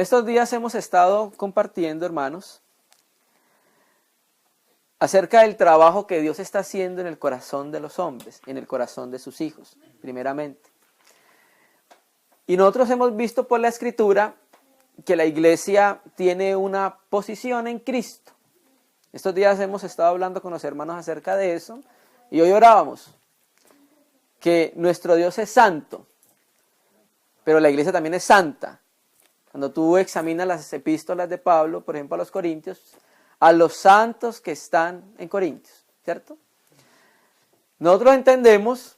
En estos días hemos estado compartiendo, hermanos, acerca del trabajo que Dios está haciendo en el corazón de los hombres, en el corazón de sus hijos, primeramente. Y nosotros hemos visto por la Escritura que la iglesia tiene una posición en Cristo. Estos días hemos estado hablando con los hermanos acerca de eso, y hoy orábamos que nuestro Dios es santo, pero la iglesia también es santa. Cuando tú examinas las epístolas de Pablo, por ejemplo a los Corintios, a los santos que están en Corintios, ¿cierto? Nosotros entendemos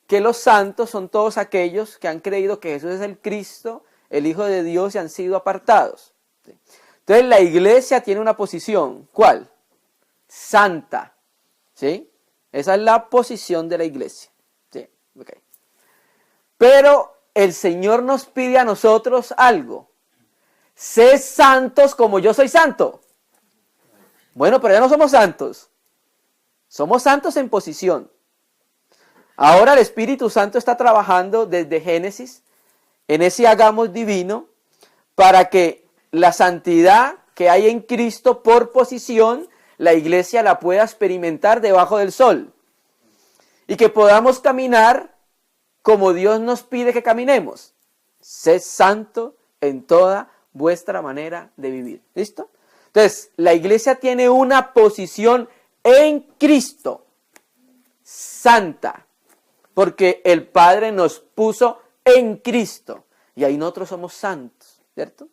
que los santos son todos aquellos que han creído que Jesús es el Cristo, el Hijo de Dios, y han sido apartados. ¿Sí? Entonces la iglesia tiene una posición, ¿cuál? Santa, ¿sí? Esa es la posición de la iglesia. ¿Sí? Okay. Pero el Señor nos pide a nosotros algo. Sé santos como yo soy santo. Bueno, pero ya no somos santos. Somos santos en posición. Ahora el Espíritu Santo está trabajando desde Génesis en ese hagamos divino para que la santidad que hay en Cristo por posición, la iglesia la pueda experimentar debajo del sol. Y que podamos caminar como Dios nos pide que caminemos. Sé santo en toda vuestra manera de vivir. ¿Listo? Entonces, la iglesia tiene una posición en Cristo, santa, porque el Padre nos puso en Cristo, y ahí nosotros somos santos, ¿cierto?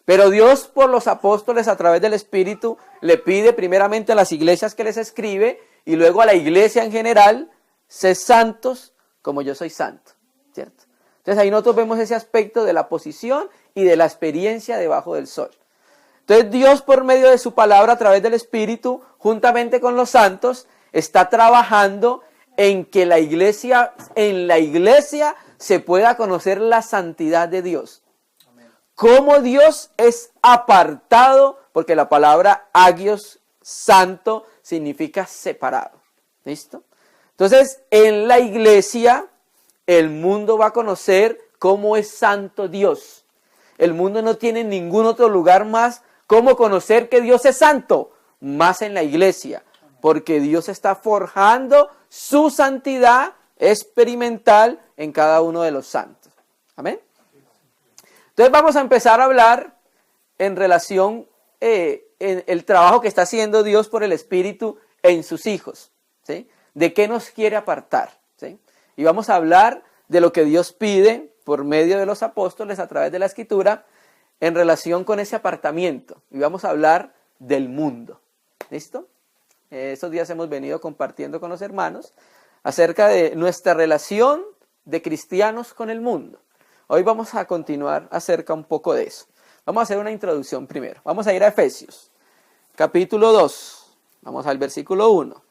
Pero Dios por los apóstoles a través del Espíritu le pide primeramente a las iglesias que les escribe, y luego a la iglesia en general, sé santos como yo soy santo, ¿cierto? Entonces ahí nosotros vemos ese aspecto de la posición y de la experiencia debajo del sol. Entonces Dios por medio de su palabra a través del Espíritu, juntamente con los santos, está trabajando en que en la iglesia se pueda conocer la santidad de Dios. Amén. Cómo Dios es apartado, porque la palabra agios, santo, significa separado. ¿Listo? Entonces, en la iglesia, el mundo va a conocer cómo es santo Dios. El mundo no tiene ningún otro lugar más cómo conocer que Dios es santo, más en la iglesia, porque Dios está forjando su santidad experimental en cada uno de los santos. Amén. Entonces vamos a empezar a hablar en relación en el trabajo que está haciendo Dios por el Espíritu en sus hijos, ¿sí? ¿De qué nos quiere apartar? ¿Sí? Y vamos a hablar de lo que Dios pide por medio de los apóstoles a través de la Escritura en relación con ese apartamiento. Y vamos a hablar del mundo. ¿Listo? Estos días hemos venido compartiendo con los hermanos acerca de nuestra relación de cristianos con el mundo. Hoy vamos a continuar acerca un poco de eso. Vamos a hacer una introducción primero. Vamos a ir a Efesios, capítulo 2. Vamos al versículo 1.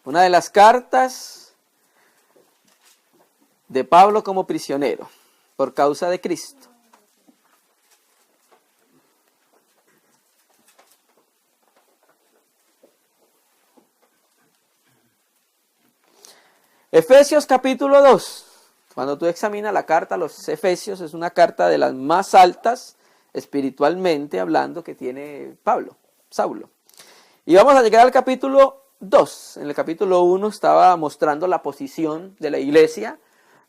Una de las cartas de Pablo como prisionero por causa de Cristo. Efesios capítulo 2. Cuando tú examinas la carta a los Efesios, es una carta de las más altas espiritualmente hablando que tiene Saulo. Y vamos a llegar al capítulo 2. En el capítulo 1 estaba mostrando la posición de la iglesia.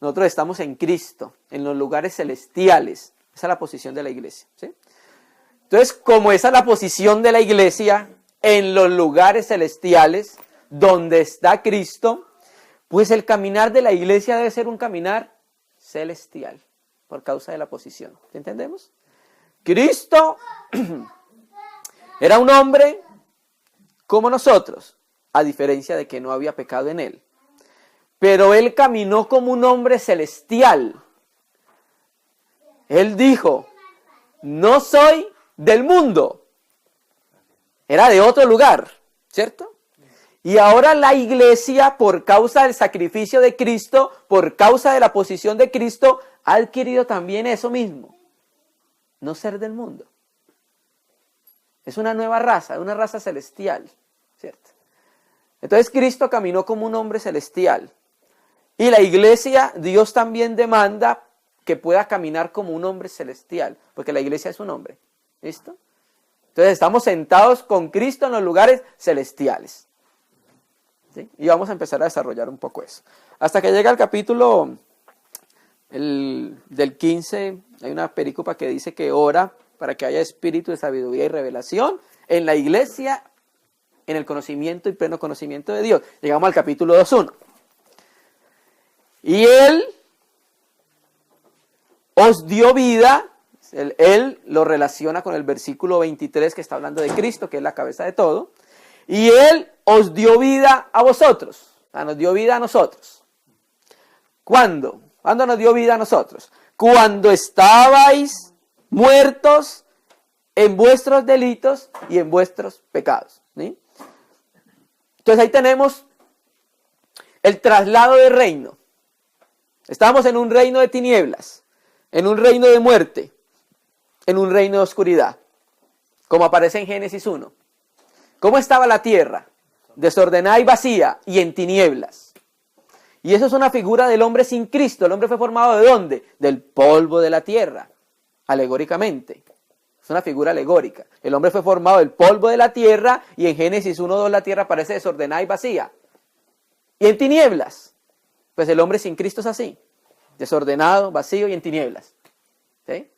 Nosotros estamos en Cristo, en los lugares celestiales. Esa es la posición de la iglesia, ¿sí? Entonces, como esa es la posición de la iglesia en los lugares celestiales, donde está Cristo, pues el caminar de la iglesia debe ser un caminar celestial, por causa de la posición. ¿Entendemos? Cristo era un hombre como nosotros, a diferencia de que no había pecado en él. Pero él caminó como un hombre celestial. Él dijo, no soy del mundo. Era de otro lugar, ¿cierto? Y ahora la iglesia, por causa del sacrificio de Cristo, por causa de la posición de Cristo, ha adquirido también eso mismo. No ser del mundo. Es una nueva raza, una raza celestial, ¿cierto? Entonces Cristo caminó como un hombre celestial. Y la iglesia, Dios también demanda que pueda caminar como un hombre celestial, porque la iglesia es un hombre. ¿Listo? Entonces estamos sentados con Cristo en los lugares celestiales. ¿Sí? Y vamos a empezar a desarrollar un poco eso. Hasta que llega el capítulo del 15, hay una perícopa que dice que ora para que haya espíritu de sabiduría y revelación en la iglesia, en el conocimiento y pleno conocimiento de Dios. Llegamos al capítulo 2.1. Y Él os dio vida. Él lo relaciona con el versículo 23 que está hablando de Cristo, que es la cabeza de todo. Y Él os dio vida a vosotros. O sea, nos dio vida a nosotros. ¿Cuándo? ¿Cuándo nos dio vida a nosotros? Cuando estabais muertos en vuestros delitos y en vuestros pecados. ¿Sí? Entonces ahí tenemos el traslado de reino. Estamos en un reino de tinieblas, en un reino de muerte, en un reino de oscuridad, como aparece en Génesis 1. ¿Cómo estaba la tierra? Desordenada y vacía y en tinieblas. Y eso es una figura del hombre sin Cristo. El hombre fue formado ¿de dónde? Del polvo de la tierra, alegóricamente. Es una figura alegórica. El hombre fue formado del polvo de la tierra y en Génesis 1:2 la tierra parece desordenada y vacía. Y en tinieblas. Pues el hombre sin Cristo es así. Desordenado, vacío y en tinieblas. ¿Sí?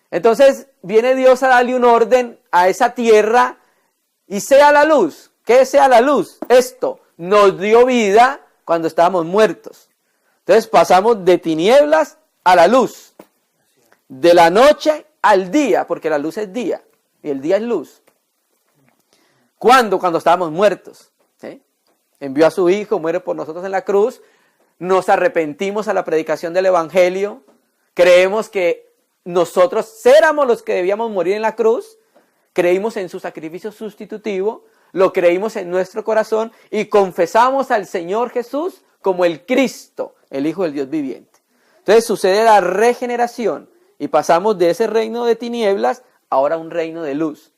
Entonces viene Dios a darle un orden a esa tierra y sea la luz. ¿Qué sea la luz? Esto nos dio vida cuando estábamos muertos. Entonces pasamos de tinieblas a la luz. De la noche al día, porque la luz es día y el día es luz. ¿Cuándo? Cuando estábamos muertos. ¿Sí? Envió a su Hijo, muere por nosotros en la cruz. Nos arrepentimos a la predicación del Evangelio. Creemos que nosotros éramos los que debíamos morir en la cruz. Creímos en su sacrificio sustitutivo. Lo creímos en nuestro corazón y confesamos al Señor Jesús como el Cristo, el Hijo del Dios viviente. Entonces sucede la regeneración y pasamos de ese reino de tinieblas ahora a un reino de luz.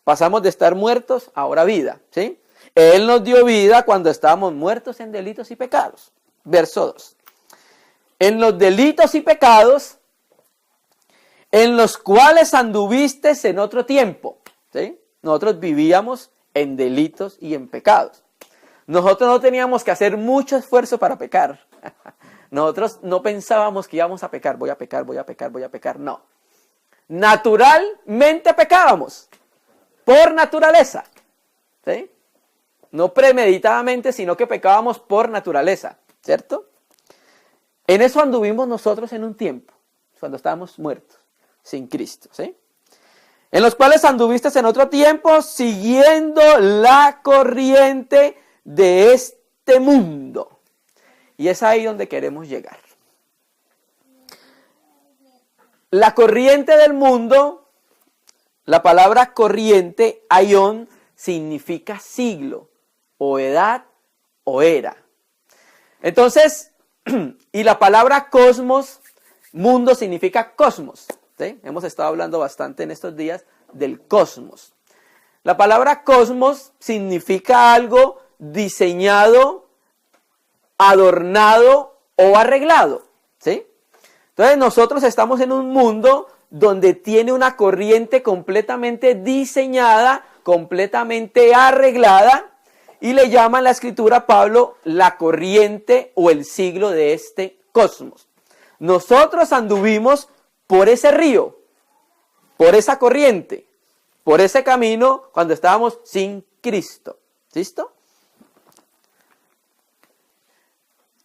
Pasamos de estar muertos ahora a vida. ¿Sí? Él nos dio vida cuando estábamos muertos en delitos y pecados. Verso 2. En los delitos y pecados en los cuales anduviste en otro tiempo. ¿Sí? Nosotros vivíamos en delitos y en pecados. Nosotros no teníamos que hacer mucho esfuerzo para pecar. Nosotros no pensábamos que íbamos a pecar. Voy a pecar, voy a pecar, voy a pecar. No. Naturalmente pecábamos. Por naturaleza. ¿Sí? No premeditadamente, sino que pecábamos por naturaleza. ¿Cierto? En eso anduvimos nosotros en un tiempo, cuando estábamos muertos, sin Cristo, ¿sí? En los cuales anduviste en otro tiempo, siguiendo la corriente de este mundo. Y es ahí donde queremos llegar. La corriente del mundo, la palabra corriente, aion, significa siglo, o edad, o era. Entonces, y la palabra cosmos, mundo significa cosmos. ¿Sí? Hemos estado hablando bastante en estos días del cosmos. La palabra cosmos significa algo diseñado, adornado o arreglado. ¿Sí? Entonces nosotros estamos en un mundo donde tiene una corriente completamente diseñada, completamente arreglada. Y le llama en la escritura Pablo la corriente o el siglo de este cosmos. Nosotros anduvimos por ese río, por esa corriente, por ese camino cuando estábamos sin Cristo. ¿Listo?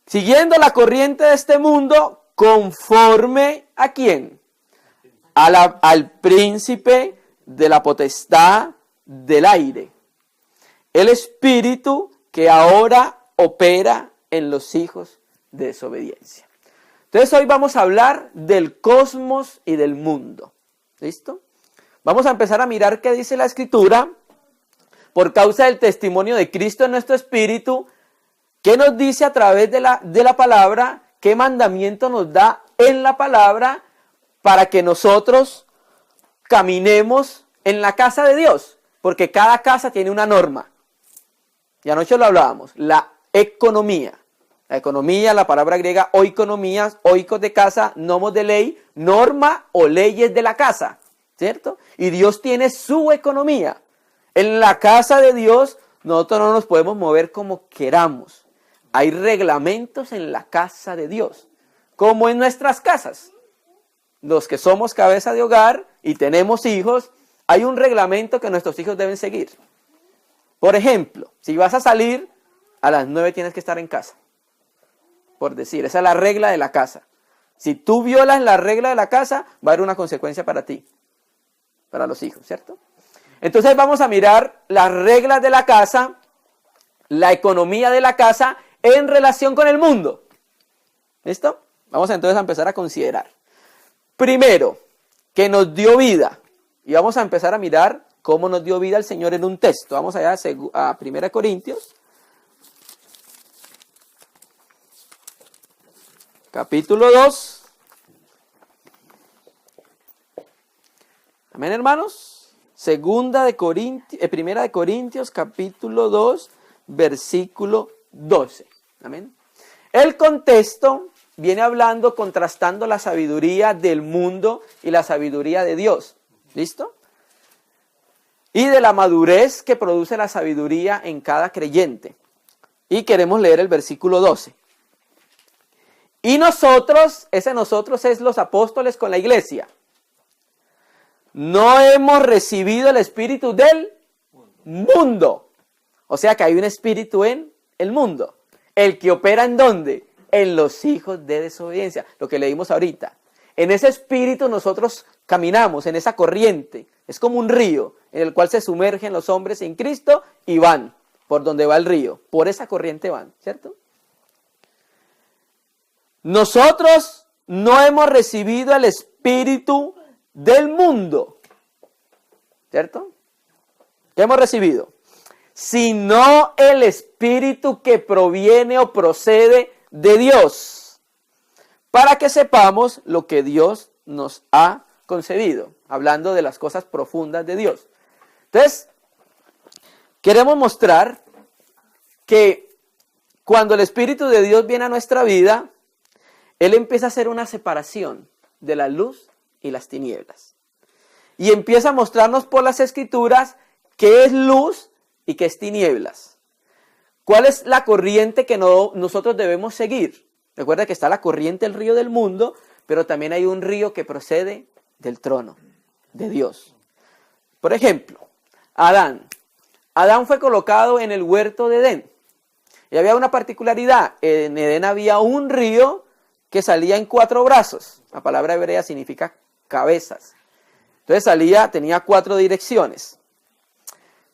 Siguiendo la corriente de este mundo, conforme ¿a quién? Al príncipe de la potestad del aire. El espíritu que ahora opera en los hijos de desobediencia. Entonces hoy vamos a hablar del cosmos y del mundo. ¿Listo? Vamos a empezar a mirar qué dice la escritura por causa del testimonio de Cristo en nuestro espíritu. ¿Qué nos dice a través de la palabra? ¿Qué mandamiento nos da en la palabra para que nosotros caminemos en la casa de Dios? Porque cada casa tiene una norma. Y anoche lo hablábamos, la economía. La economía, la palabra griega oikonomía, oikos de casa, nomos de ley, norma o leyes de la casa, ¿cierto? Y Dios tiene su economía. En la casa de Dios nosotros no nos podemos mover como queramos. Hay reglamentos en la casa de Dios, como en nuestras casas. Los que somos cabeza de hogar y tenemos hijos, hay un reglamento que nuestros hijos deben seguir. Por ejemplo, si vas a salir, a las 9 tienes que estar en casa. Por decir, esa es la regla de la casa. Si tú violas la regla de la casa, va a haber una consecuencia para ti, para los hijos, ¿cierto? Entonces vamos a mirar las reglas de la casa, la economía de la casa en relación con el mundo. ¿Listo? Vamos entonces a empezar a considerar. Primero, que nos dio vida. Y vamos a empezar a mirar cómo nos dio vida el Señor en un texto. Vamos allá a 1 Corintios. Capítulo 2. Amén, hermanos. Primera de Corintios, capítulo 2, versículo 12. Amén. El contexto viene hablando, contrastando la sabiduría del mundo y la sabiduría de Dios. ¿Listo? Y de la madurez que produce la sabiduría en cada creyente. Y queremos leer el versículo 12. Y nosotros, ese nosotros es los apóstoles con la iglesia. No hemos recibido el espíritu del mundo. O sea que hay un espíritu en el mundo. El que opera ¿en dónde? En los hijos de desobediencia. Lo que leímos ahorita. En ese espíritu nosotros caminamos, en esa corriente. Es como un río en el cual se sumergen los hombres en Cristo y van por donde va el río. Por esa corriente van, ¿cierto? Nosotros no hemos recibido el espíritu del mundo, ¿cierto? ¿Qué hemos recibido? Sino el espíritu que proviene o procede de Dios, para que sepamos lo que Dios nos ha concedido, hablando de las cosas profundas de Dios. Entonces, queremos mostrar que cuando el Espíritu de Dios viene a nuestra vida, Él empieza a hacer una separación de la luz y las tinieblas. Y empieza a mostrarnos por las Escrituras qué es luz y qué es tinieblas. ¿Cuál es la corriente que nosotros debemos seguir? Recuerda que está la corriente, el río del mundo, pero también hay un río que procede del trono de Dios. Por ejemplo, Adán. Adán fue colocado en el huerto de Edén. Y había una particularidad. En Edén había un río que salía en 4 brazos. La palabra hebrea significa cabezas. Entonces tenía 4 direcciones.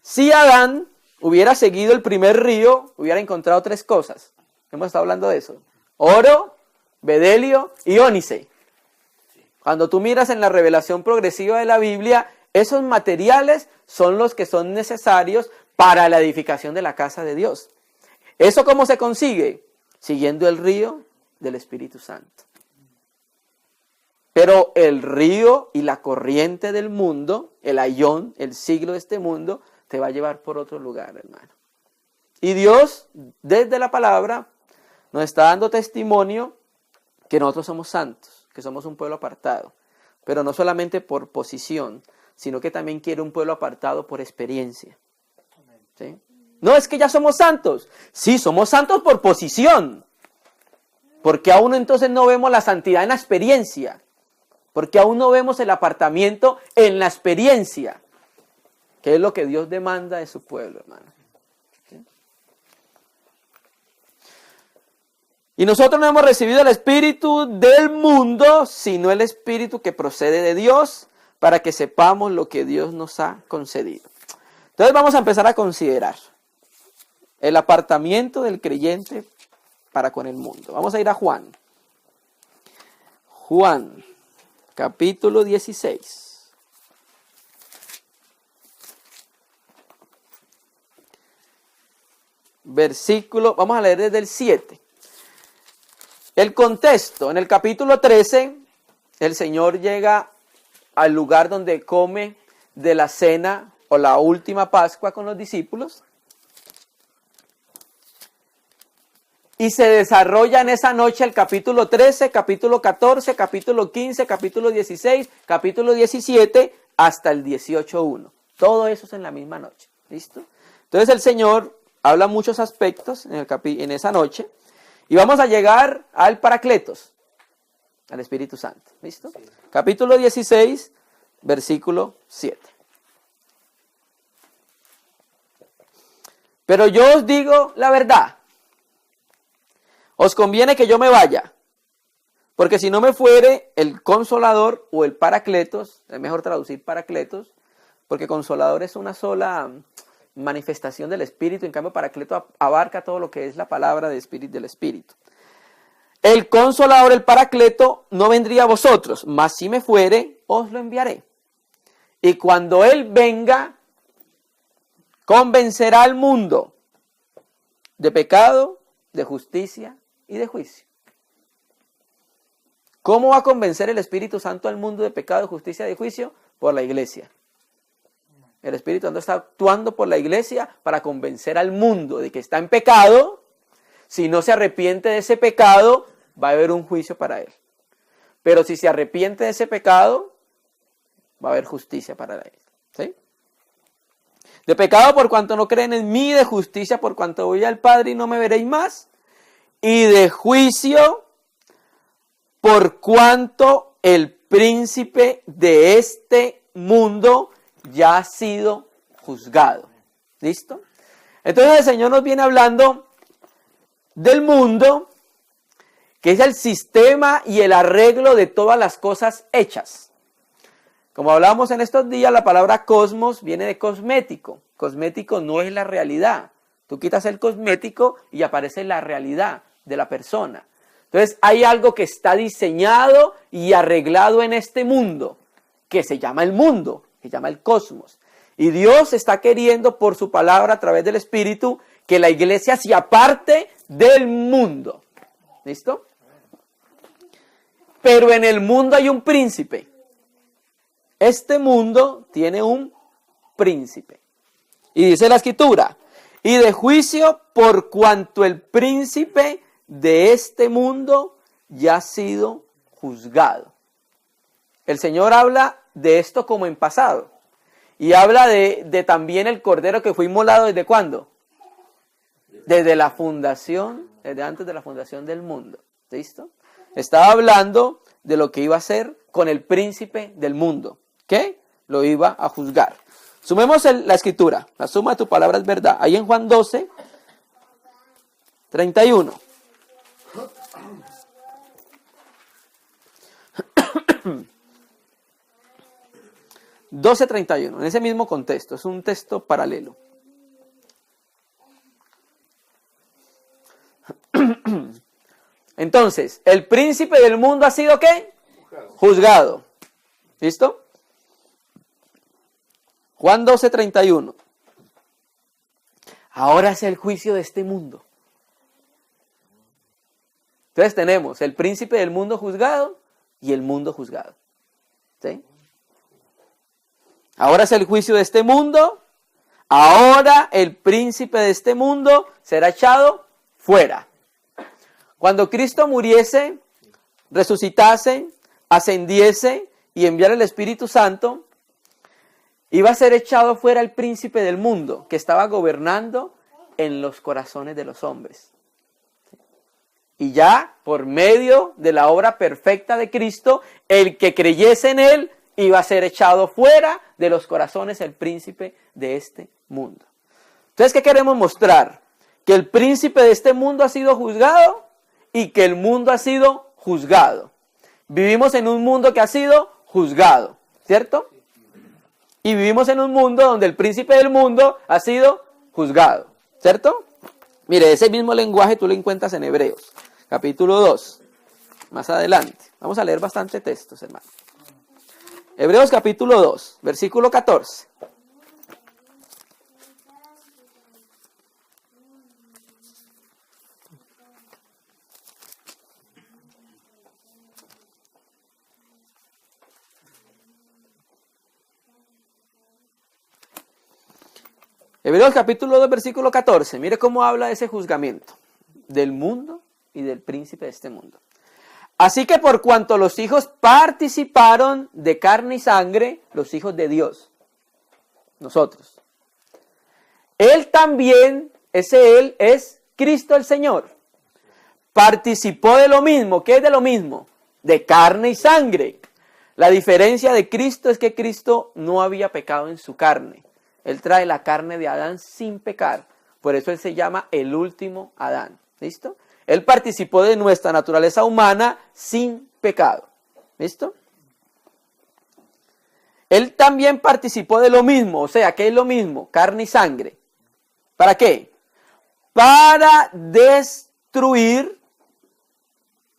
Si Adán hubiera seguido el primer río, hubiera encontrado 3 cosas. Hemos estado hablando de eso. Oro, bedelio y ónice. Cuando tú miras en la revelación progresiva de la Biblia, esos materiales son los que son necesarios para la edificación de la casa de Dios. ¿Eso cómo se consigue? Siguiendo el río del Espíritu Santo. Pero el río y la corriente del mundo, el ayón, el siglo de este mundo, te va a llevar por otro lugar, hermano. Y Dios, desde la palabra, nos está dando testimonio que nosotros somos santos, que somos un pueblo apartado. Pero no solamente por posición, sino que también quiere un pueblo apartado por experiencia. ¿Sí? No es que ya somos santos. Sí, somos santos por posición. Porque aún entonces no vemos la santidad en la experiencia. Porque aún no vemos el apartamiento en la experiencia. Que es lo que Dios demanda de su pueblo, hermano. ¿Sí? Y nosotros no hemos recibido el espíritu del mundo, sino el espíritu que procede de Dios, para que sepamos lo que Dios nos ha concedido. Entonces vamos a empezar a considerar el apartamiento del creyente para con el mundo. Vamos a ir a Juan. Juan, capítulo 16. Vamos a leer desde el 7. El contexto, en el capítulo 13, el Señor llega al lugar donde come de la cena o la última Pascua con los discípulos. y se desarrolla en esa noche el capítulo 13, capítulo 14, capítulo 15, capítulo 16, capítulo 17, hasta el 18.1. Todo eso es en la misma noche. ¿Listo? Entonces el Señor habla muchos aspectos en esa noche y vamos a llegar al Paracletos, al Espíritu Santo. ¿Listo? Sí. Capítulo 16, versículo 7. Pero yo os digo la verdad. Os conviene que yo me vaya, porque si no me fuere, el Consolador o el Paracletos, es mejor traducir Paracletos, porque Consolador es una sola manifestación del Espíritu, en cambio Paracleto abarca todo lo que es la palabra del Espíritu. El Consolador, el Paracleto, no vendría a vosotros, mas si me fuere, os lo enviaré. Y cuando Él venga, convencerá al mundo de pecado, de justicia y de juicio. ¿Cómo va a convencer el Espíritu Santo al mundo de pecado, justicia y de juicio? Por la iglesia. El Espíritu Santo está actuando por la iglesia para convencer al mundo de que está en pecado. Si no se arrepiente de ese pecado, va a haber un juicio para él. Pero si se arrepiente de ese pecado, va a haber justicia para él. ¿Sí? De pecado por cuanto no creen en mí, de justicia por cuanto voy al Padre y no me veréis más, y de juicio por cuanto el príncipe de este mundo ya ha sido juzgado. ¿Listo? Entonces el Señor nos viene hablando del mundo, que es el sistema y el arreglo de todas las cosas hechas. Como hablábamos en estos días, la palabra cosmos viene de cosmético. Cosmético no es la realidad. Tú quitas el cosmético y aparece la realidad de la persona. Entonces hay algo que está diseñado y arreglado en este mundo, que se llama el mundo, se llama el cosmos. Y Dios está queriendo por su palabra a través del Espíritu que la iglesia se aparte del mundo. ¿Listo? Pero en el mundo hay un príncipe. Este mundo tiene un príncipe. Y dice la Escritura, y de juicio por cuanto el príncipe de este mundo ya ha sido juzgado. El Señor habla de esto como en pasado. Y habla de también el cordero que fue inmolado ¿desde cuándo? Desde la fundación, desde antes de la fundación del mundo. ¿Listo? Estaba hablando de lo que iba a hacer con el príncipe del mundo, que lo iba a juzgar. Sumemos la escritura. La suma de tu palabra es verdad. Ahí en Juan 12, 31. (12:31), en ese mismo contexto, es un texto paralelo. Entonces, el príncipe del mundo ha sido ¿qué? Juzgado. ¿Listo? Juan 12:31. Ahora es el juicio de este mundo. Entonces tenemos el príncipe del mundo juzgado y el mundo juzgado. ¿Sí? Ahora es el juicio de este mundo. Ahora el príncipe de este mundo será echado fuera. Cuando Cristo muriese, resucitase, ascendiese y enviara el Espíritu Santo, iba a ser echado fuera el príncipe del mundo que estaba gobernando en los corazones de los hombres. Y ya por medio de la obra perfecta de Cristo, el que creyese en él iba a ser echado fuera de los corazones el príncipe de este mundo. Entonces, ¿qué queremos mostrar? Que el príncipe de este mundo ha sido juzgado y que el mundo ha sido juzgado. Vivimos en un mundo que ha sido juzgado, ¿cierto? Y vivimos en un mundo donde el príncipe del mundo ha sido juzgado, ¿cierto? Mire, ese mismo lenguaje tú lo encuentras en Hebreos, capítulo 2, más adelante. Vamos a leer bastante textos, hermano. Hebreos capítulo 2, versículo 14. Hebreos capítulo 2, versículo 14. Mire cómo habla de ese juzgamiento del mundo y del príncipe de este mundo. Así que por cuanto los hijos participaron de carne y sangre, los hijos de Dios, nosotros, Él también, ese Él es Cristo el Señor, participó de lo mismo. ¿Qué es de lo mismo? De carne y sangre. La diferencia de Cristo es que Cristo no había pecado en su carne. Él trae la carne de Adán sin pecar. Por eso Él se llama el último Adán. ¿Listo? Él participó de nuestra naturaleza humana sin pecado. ¿Listo? Él también participó de lo mismo. O sea, ¿qué es lo mismo? Carne y sangre. ¿Para qué? Para destruir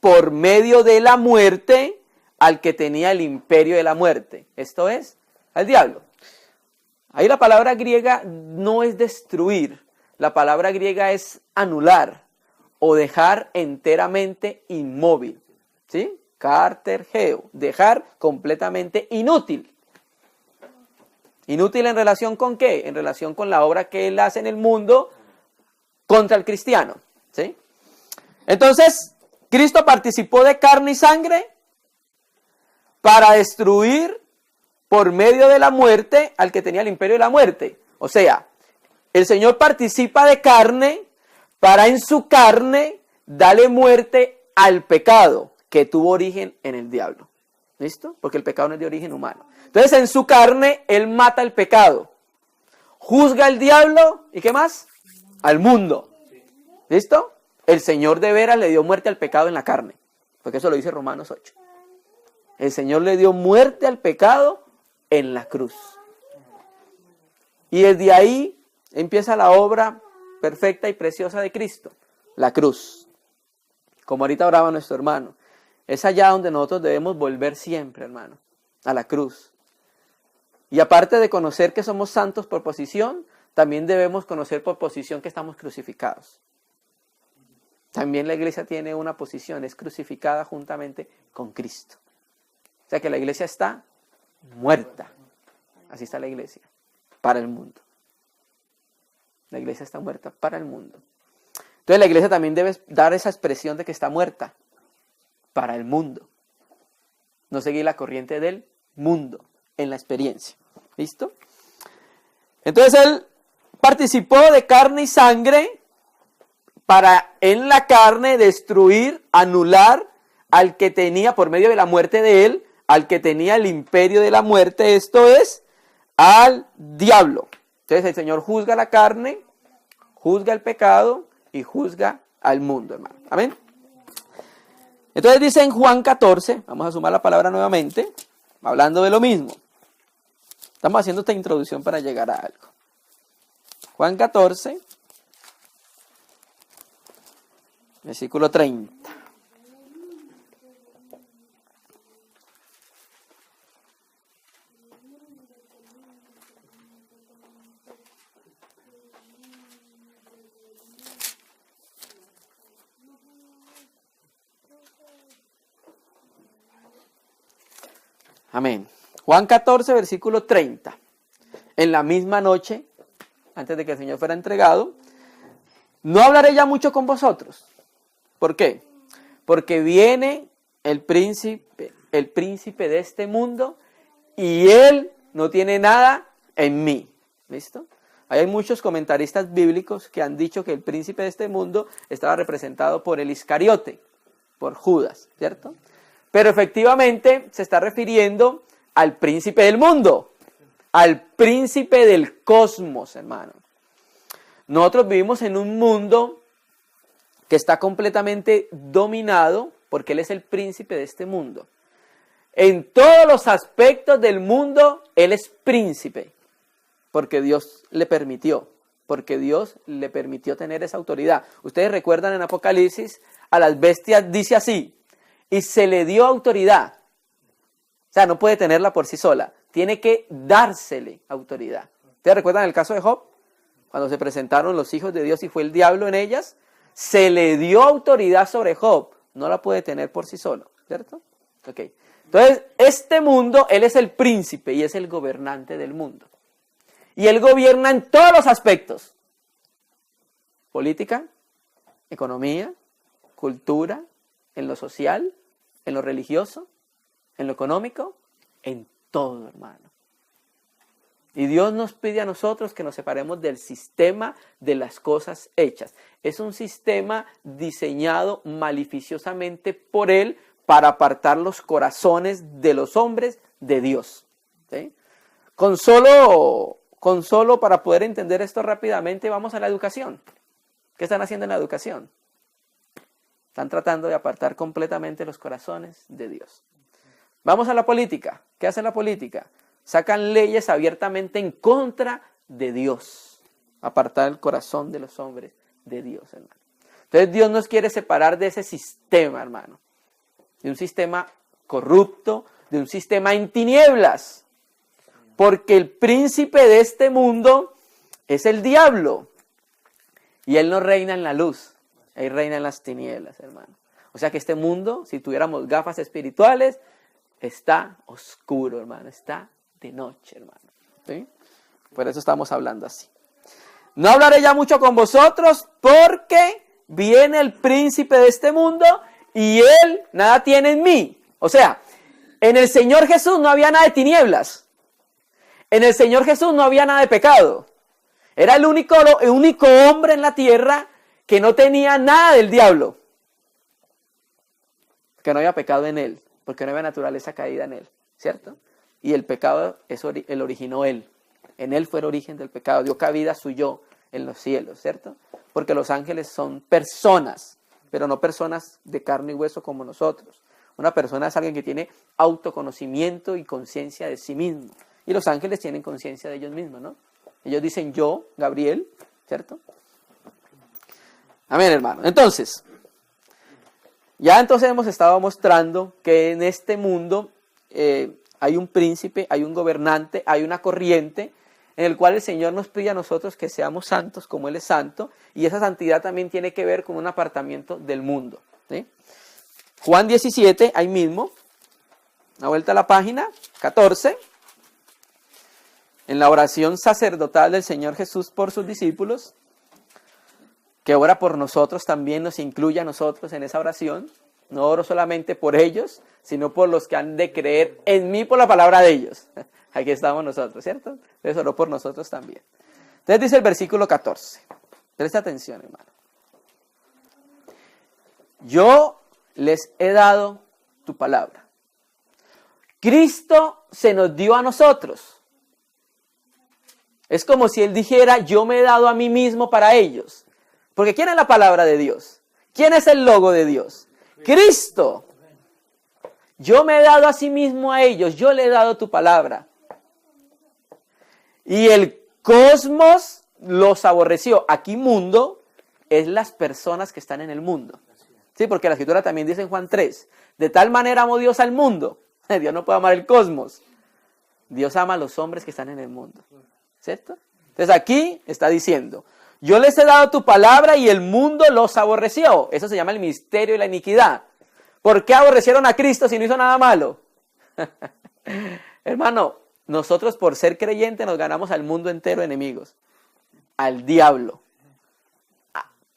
por medio de la muerte al que tenía el imperio de la muerte. Esto es, al diablo. Ahí la palabra griega no es destruir. La palabra griega es anular o dejar enteramente inmóvil. ¿Sí? Katergeo, dejar completamente inútil. ¿Inútil en relación con qué? En relación con la obra que él hace en el mundo contra el cristiano. ¿Sí? Entonces, Cristo participó de carne y sangre para destruir por medio de la muerte al que tenía el imperio de la muerte. O sea, el Señor participa de carne para en su carne darle muerte al pecado que tuvo origen en el diablo. ¿Listo? Porque el pecado no es de origen humano. Entonces, en su carne, Él mata el pecado. Juzga al diablo, ¿y qué más? Al mundo. ¿Listo? El Señor de veras le dio muerte al pecado en la carne. Porque eso lo dice Romanos 8. El Señor le dio muerte al pecado en la cruz. Y desde ahí empieza la obra perfecta y preciosa de Cristo. La cruz. Como ahorita oraba nuestro hermano. Es allá donde nosotros debemos volver siempre, hermano. A la cruz. Y aparte de conocer que somos santos por posición, también debemos conocer por posición que estamos crucificados. También la iglesia tiene una posición, es crucificada juntamente con Cristo. O sea que la iglesia está muerta. Así está la iglesia, para el mundo. La iglesia está muerta para el mundo. Entonces la iglesia también debe dar esa expresión de que está muerta para el mundo. No seguir la corriente del mundo en la experiencia. ¿Listo? Entonces Él participó de carne y sangre para en la carne destruir, anular al que tenía, por medio de la muerte de Él, al que tenía el imperio de la muerte, esto es, al diablo. Entonces el Señor juzga la carne, juzga el pecado y juzga al mundo, hermano. Amén. Entonces dice en Juan 14, vamos a sumar la palabra nuevamente, hablando de lo mismo. Estamos haciendo esta introducción para llegar a algo. Juan 14, versículo 30. Amén. Juan 14, versículo 30. En la misma noche, antes de que el Señor fuera entregado, no hablaré ya mucho con vosotros. ¿Por qué? Porque viene el príncipe de este mundo y él no tiene nada en mí. ¿Listo? Hay muchos comentaristas bíblicos que han dicho que el príncipe de este mundo estaba representado por el Iscariote, por Judas, ¿cierto? Pero efectivamente se está refiriendo al príncipe del mundo, al príncipe del cosmos, hermano. Nosotros vivimos en un mundo que está completamente dominado porque Él es el príncipe de este mundo. En todos los aspectos del mundo, Él es príncipe, porque Dios le permitió tener esa autoridad. Ustedes recuerdan en Apocalipsis, a las bestias dice así, y se le dio autoridad. O sea, no puede tenerla por sí sola, tiene que dársele autoridad. ¿Ustedes recuerdan el caso de Job? Cuando se presentaron los hijos de Dios y fue el diablo en ellas, se le dio autoridad sobre Job, no la puede tener por sí solo, ¿cierto? Ok. Entonces, este mundo, Él es el príncipe y es el gobernante del mundo. Y Él gobierna en todos los aspectos. Política, economía, cultura, en lo social, en lo religioso, en lo económico, en todo, hermano. Y Dios nos pide a nosotros que nos separemos del sistema de las cosas hechas. Es un sistema diseñado malificiosamente por Él para apartar los corazones de los hombres de Dios. ¿Sí? Con solo para poder entender esto rápidamente, vamos a la educación. ¿Qué están haciendo en la educación? Están tratando de apartar completamente los corazones de Dios. Vamos a la política. ¿Qué hace la política? Sacan leyes abiertamente en contra de Dios. Apartar el corazón de los hombres de Dios, hermano. Entonces Dios nos quiere separar de ese sistema, hermano. De un sistema corrupto, de un sistema en tinieblas. Porque el príncipe de este mundo es el diablo. Y él no reina en la luz. Él reina en las tinieblas, hermano. O sea que este mundo, si tuviéramos gafas espirituales, está oscuro, hermano. Está de noche, hermano. ¿Sí? Por eso estamos hablando así. No hablaré ya mucho con vosotros porque viene el príncipe de este mundo y él nada tiene en mí. O sea, en el Señor Jesús no había nada de tinieblas. En el Señor Jesús no había nada de pecado. Era el único hombre en la tierra que no tenía nada del diablo. Que no había pecado en él, porque no había naturaleza caída en él, ¿cierto? Y el pecado, el originó él. En él fue el origen del pecado. Dio cabida a su yo en los cielos, ¿cierto? Porque los ángeles son personas, pero no personas de carne y hueso como nosotros. Una persona es alguien que tiene autoconocimiento y conciencia de sí mismo. Y los ángeles tienen conciencia de ellos mismos, ¿no? Ellos dicen yo, Gabriel, ¿cierto? Amén, hermano. Entonces, ya entonces hemos estado mostrando que en este mundo hay un príncipe, hay un gobernante, hay una corriente en el cual el Señor nos pide a nosotros que seamos santos como Él es santo, y esa santidad también tiene que ver con un apartamiento del mundo, ¿sí? Juan 17, ahí mismo, una vuelta a la página, 14, en la oración sacerdotal del Señor Jesús por sus discípulos, que ora por nosotros, también nos incluye a nosotros en esa oración. No oro solamente por ellos, sino por los que han de creer en mí por la palabra de ellos. Aquí estamos nosotros, ¿cierto? Entonces oró por nosotros también. Entonces dice el versículo 14. Presta atención, hermano. Yo les he dado tu palabra. Cristo se nos dio a nosotros. Es como si Él dijera, yo me he dado a mí mismo para ellos. Porque ¿quién es la palabra de Dios? ¿Quién es el logo de Dios? Cristo. Yo me he dado a sí mismo a ellos. Yo le he dado tu palabra. Y el cosmos los aborreció. Aquí mundo es las personas que están en el mundo. Sí, porque la escritura también dice en Juan 3. De tal manera amó Dios al mundo. Dios no puede amar el cosmos. Dios ama a los hombres que están en el mundo. ¿Cierto? Entonces aquí está diciendo, yo les he dado tu palabra y el mundo los aborreció. Eso se llama el misterio y la iniquidad. ¿Por qué aborrecieron a Cristo si no hizo nada malo? Hermano, nosotros por ser creyentes nos ganamos al mundo entero enemigos. Al diablo.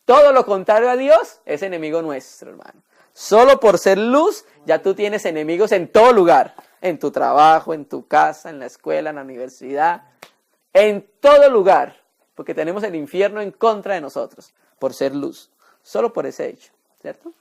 Todo lo contrario a Dios es enemigo nuestro, hermano. Solo por ser luz ya tú tienes enemigos en todo lugar. En tu trabajo, en tu casa, en la escuela, en la universidad. En todo lugar. Porque tenemos el infierno en contra de nosotros. Por ser luz. Solo por ese hecho. ¿Cierto?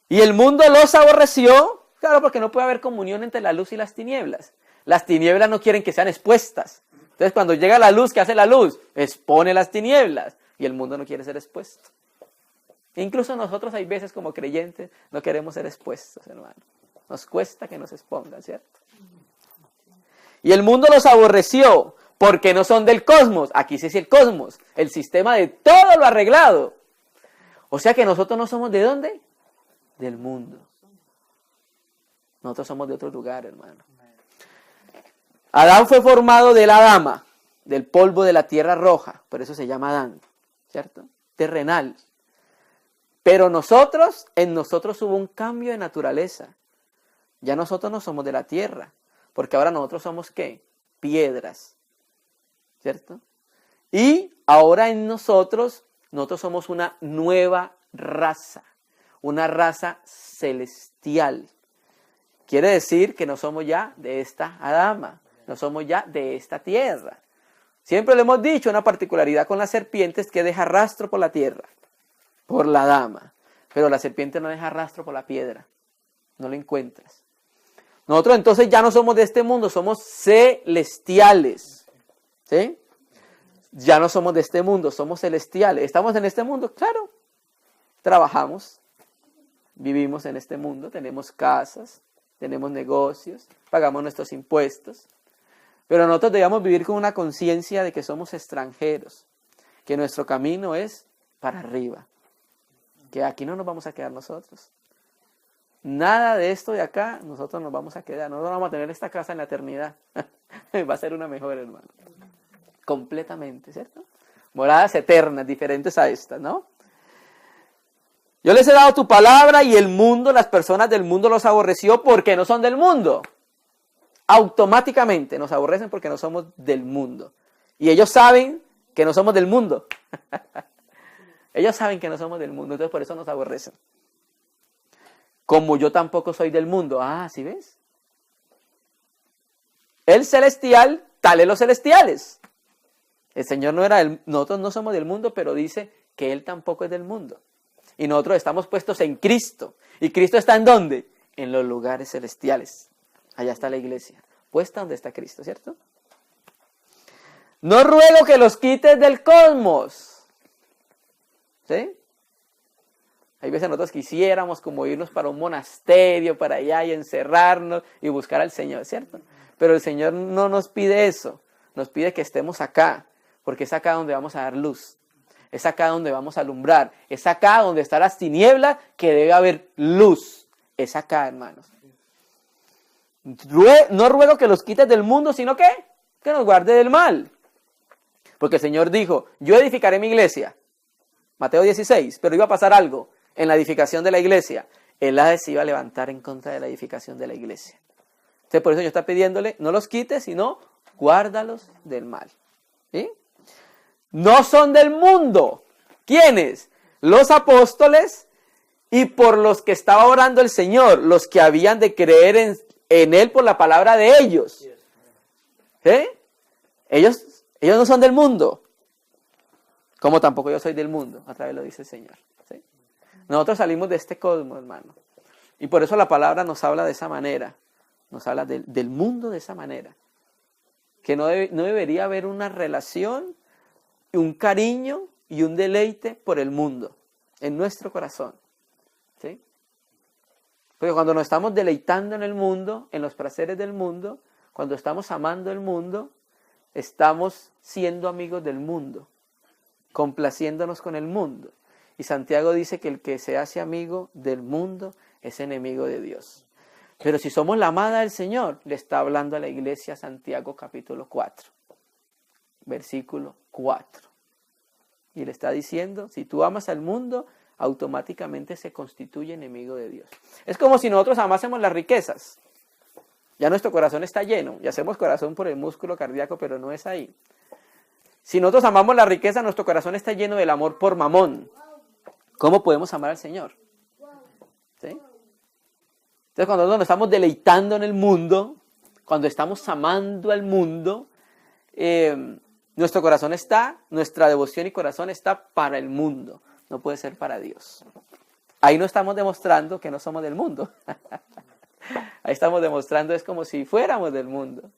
Y el mundo los aborreció. Claro, porque no puede haber comunión entre la luz y las tinieblas. Las tinieblas no quieren que sean expuestas. Entonces cuando llega la luz, ¿qué hace la luz? Expone las tinieblas. Y el mundo no quiere ser expuesto. Incluso nosotros hay veces como creyentes no queremos ser expuestos, hermano. Nos cuesta que nos expongan, ¿cierto? Y el mundo los aborreció porque no son del cosmos. Aquí sí es el cosmos, el sistema de todo lo arreglado. O sea que nosotros no somos ¿de dónde? Del mundo. Nosotros somos de otro lugar, hermano. Adán fue formado de la dama, del polvo de la tierra roja. Por eso se llama Adán, ¿cierto? Terrenal. Pero nosotros, en nosotros hubo un cambio de naturaleza. Ya nosotros no somos de la tierra. Porque ahora nosotros somos ¿qué? Piedras. ¿Cierto? Y ahora en nosotros nosotros somos una nueva raza, una raza celestial. Quiere decir que no somos ya de esta Adama, no somos ya de esta tierra. Siempre lo hemos dicho, una particularidad con la serpiente es que deja rastro por la tierra, por la Adama. Pero la serpiente no deja rastro por la piedra, no lo encuentras. Nosotros entonces ya no somos de este mundo, somos celestiales. ¿Sí? Ya no somos de este mundo, somos celestiales. ¿Estamos en este mundo? Claro. Trabajamos, vivimos en este mundo, tenemos casas, tenemos negocios, pagamos nuestros impuestos. Pero nosotros debemos vivir con una conciencia de que somos extranjeros, que nuestro camino es para arriba, que aquí no nos vamos a quedar nosotros. Nada de esto de acá, nosotros nos vamos a quedar. Nosotros vamos a tener esta casa en la eternidad. Va a ser una mejor, hermano. Completamente, ¿cierto? Moradas eternas, diferentes a estas, ¿no? Yo les he dado tu palabra y el mundo, las personas del mundo los aborreció porque no son del mundo. Automáticamente nos aborrecen porque no somos del mundo. Y ellos saben que no somos del mundo. Ellos saben que no somos del mundo, entonces por eso nos aborrecen. Como yo tampoco soy del mundo. Ah, ¿sí ves? El celestial, tales los celestiales. El Señor no era nosotros no somos del mundo, pero dice que Él tampoco es del mundo. Y nosotros estamos puestos en Cristo. ¿Y Cristo está en dónde? En los lugares celestiales. Allá está la iglesia, puesta donde está Cristo, ¿cierto? No ruego que los quites del cosmos. ¿Sí? Hay veces nosotros quisiéramos como irnos para un monasterio, para allá y encerrarnos y buscar al Señor, ¿cierto? Pero el Señor no nos pide eso, nos pide que estemos acá, porque es acá donde vamos a dar luz, es acá donde vamos a alumbrar, es acá donde están las tinieblas que debe haber luz, es acá, hermanos. No ruego que los quites del mundo, sino que nos guarde del mal. Porque el Señor dijo, yo edificaré mi iglesia, Mateo 16, pero iba a pasar algo en la edificación de la iglesia. El Hades se iba a levantar en contra de la edificación de la iglesia. Entonces por eso yo está pidiéndole, no los quites, sino guárdalos del mal. ¿Sí? No son del mundo. ¿Quiénes? Los apóstoles y por los que estaba orando el Señor, los que habían de creer en Él por la palabra de ellos. ¿Sí? Ellos no son del mundo, como tampoco yo soy del mundo, otra vez lo dice el Señor. ¿Sí? Nosotros salimos de este cosmos, hermano, y por eso la palabra nos habla de esa manera, nos habla del mundo de esa manera, que no debería haber una relación, un cariño y un deleite por el mundo en nuestro corazón. ¿Sí? Porque cuando nos estamos deleitando en el mundo, en los placeres del mundo, cuando estamos amando el mundo, estamos siendo amigos del mundo, complaciéndonos con el mundo. Y Santiago dice que el que se hace amigo del mundo es enemigo de Dios. Pero si somos la amada del Señor, le está hablando a la iglesia Santiago capítulo 4, versículo 4. Y le está diciendo, si tú amas al mundo, automáticamente se constituye enemigo de Dios. Es como si nosotros amásemos las riquezas. Ya nuestro corazón está lleno, y hacemos corazón por el músculo cardíaco, pero no es ahí. Si nosotros amamos la riqueza, nuestro corazón está lleno del amor por Mamón. ¿Cómo podemos amar al Señor? ¿Sí? Entonces cuando nosotros nos estamos deleitando en el mundo, cuando estamos amando al mundo, nuestro corazón nuestra devoción y corazón está para el mundo, no puede ser para Dios. Ahí no estamos demostrando que no somos del mundo. Ahí estamos demostrando, es como si fuéramos del mundo.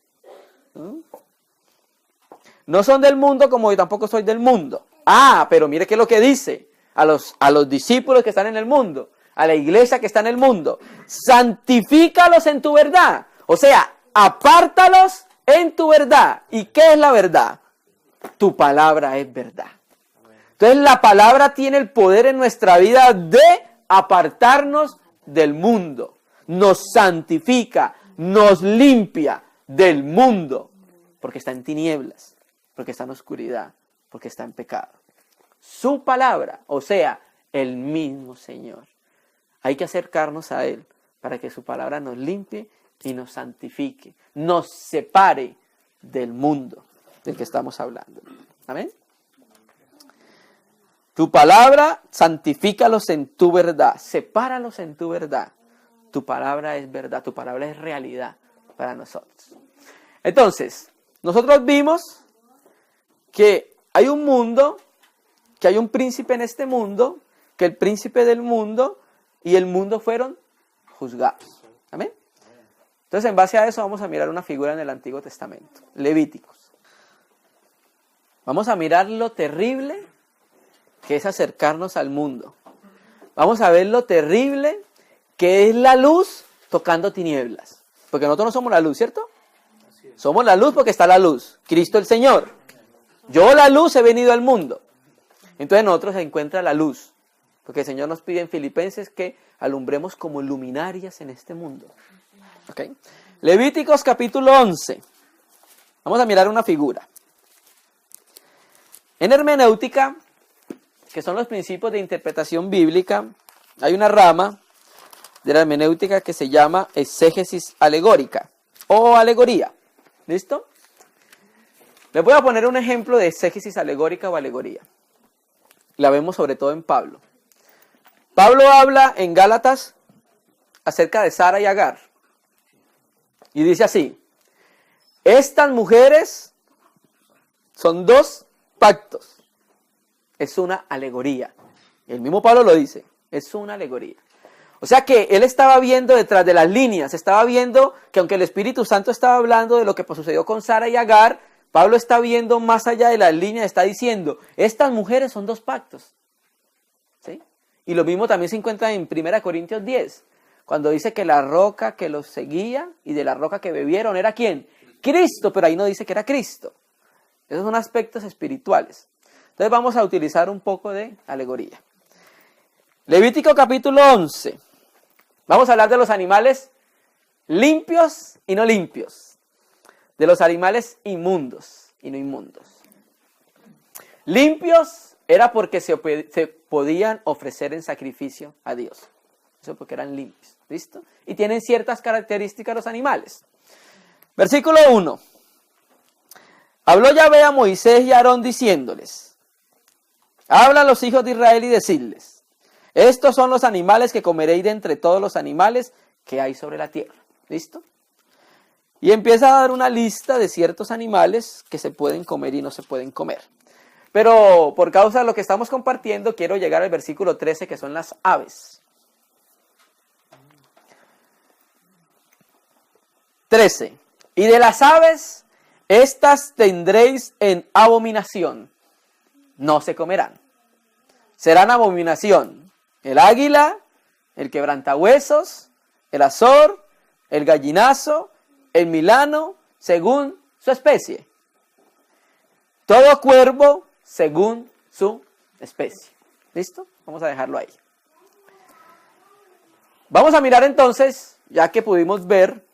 No son del mundo como yo tampoco soy del mundo. Ah, pero mire qué es lo que dice a los discípulos que están en el mundo, a la iglesia que está en el mundo. Santifícalos en tu verdad. O sea, apártalos en tu verdad. ¿Y qué es la verdad? Tu palabra es verdad. Entonces la palabra tiene el poder en nuestra vida de apartarnos del mundo. Nos santifica, nos limpia del mundo. Porque está en tinieblas, porque está en oscuridad, porque está en pecado. Su palabra, o sea, el mismo Señor. Hay que acercarnos a Él para que su palabra nos limpie y nos santifique, nos separe del mundo del que estamos hablando. Amén. Tu palabra, santifícalos en tu verdad. Sepáralos en tu verdad. Tu palabra es verdad, tu palabra es realidad para nosotros. Entonces, nosotros vimos que hay un mundo, que hay un príncipe en este mundo, que el príncipe del mundo y el mundo fueron juzgados. ¿Amén? Entonces, en base a eso vamos a mirar una figura en el Antiguo Testamento, Levíticos. Vamos a mirar lo terrible que es acercarnos al mundo. Vamos a ver lo terrible que es la luz tocando tinieblas. Porque nosotros no somos la luz, ¿cierto? Somos la luz porque está la luz, Cristo el Señor. Yo la luz he venido al mundo. Entonces en nosotros se encuentra la luz. Porque el Señor nos pide en Filipenses que alumbremos como luminarias en este mundo. ¿Okay? Levíticos capítulo 11. Vamos a mirar una figura. En hermenéutica, que son los principios de interpretación bíblica, hay una rama de la hermenéutica que se llama exégesis alegórica o alegoría. ¿Listo? Les voy a poner un ejemplo de exégesis alegórica o alegoría. La vemos sobre todo en Pablo. Pablo habla en Gálatas acerca de Sara y Agar. Y dice así: estas mujeres son dos pactos. Es una alegoría. El mismo Pablo lo dice. Es una alegoría. O sea que él estaba viendo detrás de las líneas. Estaba viendo que aunque el Espíritu Santo estaba hablando de lo que sucedió con Sara y Agar, Pablo está viendo más allá de las líneas. Está diciendo, estas mujeres son dos pactos. ¿Sí? Y lo mismo también se encuentra en 1 Corintios 10. Cuando dice que la roca que los seguía y de la roca que bebieron era ¿quién? Cristo, pero ahí no dice que era Cristo. Esos son aspectos espirituales. Entonces vamos a utilizar un poco de alegoría. Levítico capítulo 11. Vamos a hablar de los animales limpios y no limpios. De los animales inmundos y no inmundos. Limpios era porque se podían ofrecer en sacrificio a Dios. Eso porque eran limpios. ¿Listo? Y tienen ciertas características los animales. Versículo 1. Habló Yahvé a Moisés y a Aarón diciéndoles: habla a los hijos de Israel y decirles: estos son los animales que comeréis de entre todos los animales que hay sobre la tierra. ¿Listo? Y empieza a dar una lista de ciertos animales que se pueden comer y no se pueden comer. Pero por causa de lo que estamos compartiendo, quiero llegar al versículo 13, que son las aves. 13. Y de las aves, estas tendréis en abominación. No se comerán. Serán abominación el águila, el quebrantahuesos, el azor, el gallinazo, el milano, según su especie. Todo cuervo, según su especie. ¿Listo? Vamos a dejarlo ahí. Vamos a mirar entonces, ya que pudimos ver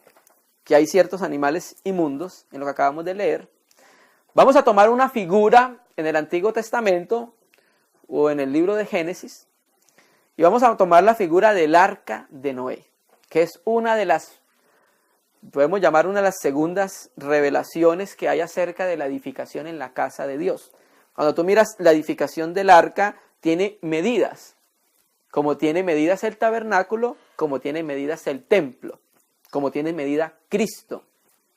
que hay ciertos animales inmundos en lo que acabamos de leer. Vamos a tomar una figura en el Antiguo Testamento o en el libro de Génesis. Y vamos a tomar la figura del arca de Noé, que es una de las, podemos llamar una de las segundas revelaciones que hay acerca de la edificación en la casa de Dios. Cuando tú miras la edificación del arca, tiene medidas, como tiene medidas el tabernáculo, como tiene medidas el templo, como tiene medida Cristo.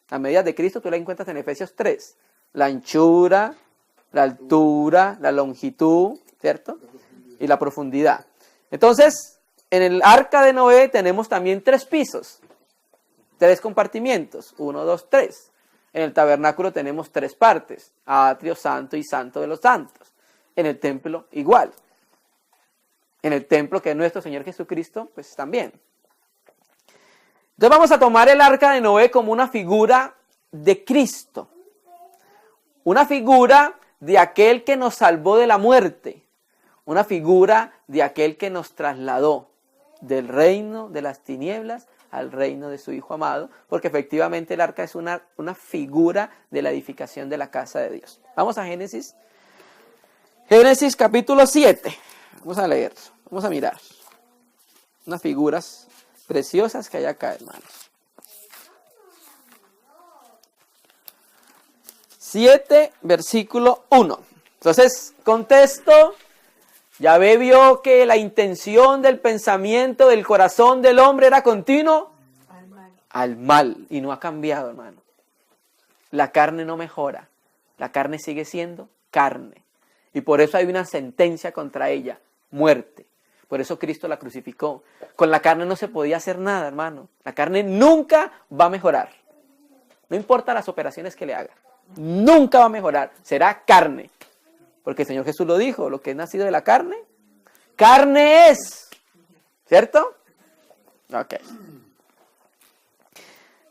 Las medidas de Cristo tú las encuentras en Efesios 3. La anchura, la altura, la longitud, ¿cierto? Y la profundidad. Entonces, en el arca de Noé tenemos también 3 pisos, 3 compartimientos, 1, 2, 3. En el tabernáculo tenemos 3 partes, atrio, santo y santo de los santos. En el templo igual. En el templo que es nuestro Señor Jesucristo, pues también. Entonces vamos a tomar el arca de Noé como una figura de Cristo. Una figura de aquel que nos salvó de la muerte. Una figura de aquel que nos trasladó del reino de las tinieblas al reino de su Hijo amado, porque efectivamente el arca es una figura de la edificación de la casa de Dios. Vamos a Génesis. Génesis capítulo 7. Vamos a leer, vamos a mirar unas figuras preciosas que hay acá, hermanos. 7, versículo 1. Entonces, contexto Yahvé vio que la intención del pensamiento del corazón del hombre era continuo al mal. Y no ha cambiado, hermano. La carne no mejora. La carne sigue siendo carne. Y por eso hay una sentencia contra ella, muerte. Por eso Cristo la crucificó. Con la carne no se podía hacer nada, hermano. La carne nunca va a mejorar. No importa las operaciones que le haga. Nunca va a mejorar. Será carne. Porque el Señor Jesús lo dijo, lo que es nacido de la carne, carne es. ¿Cierto? Ok.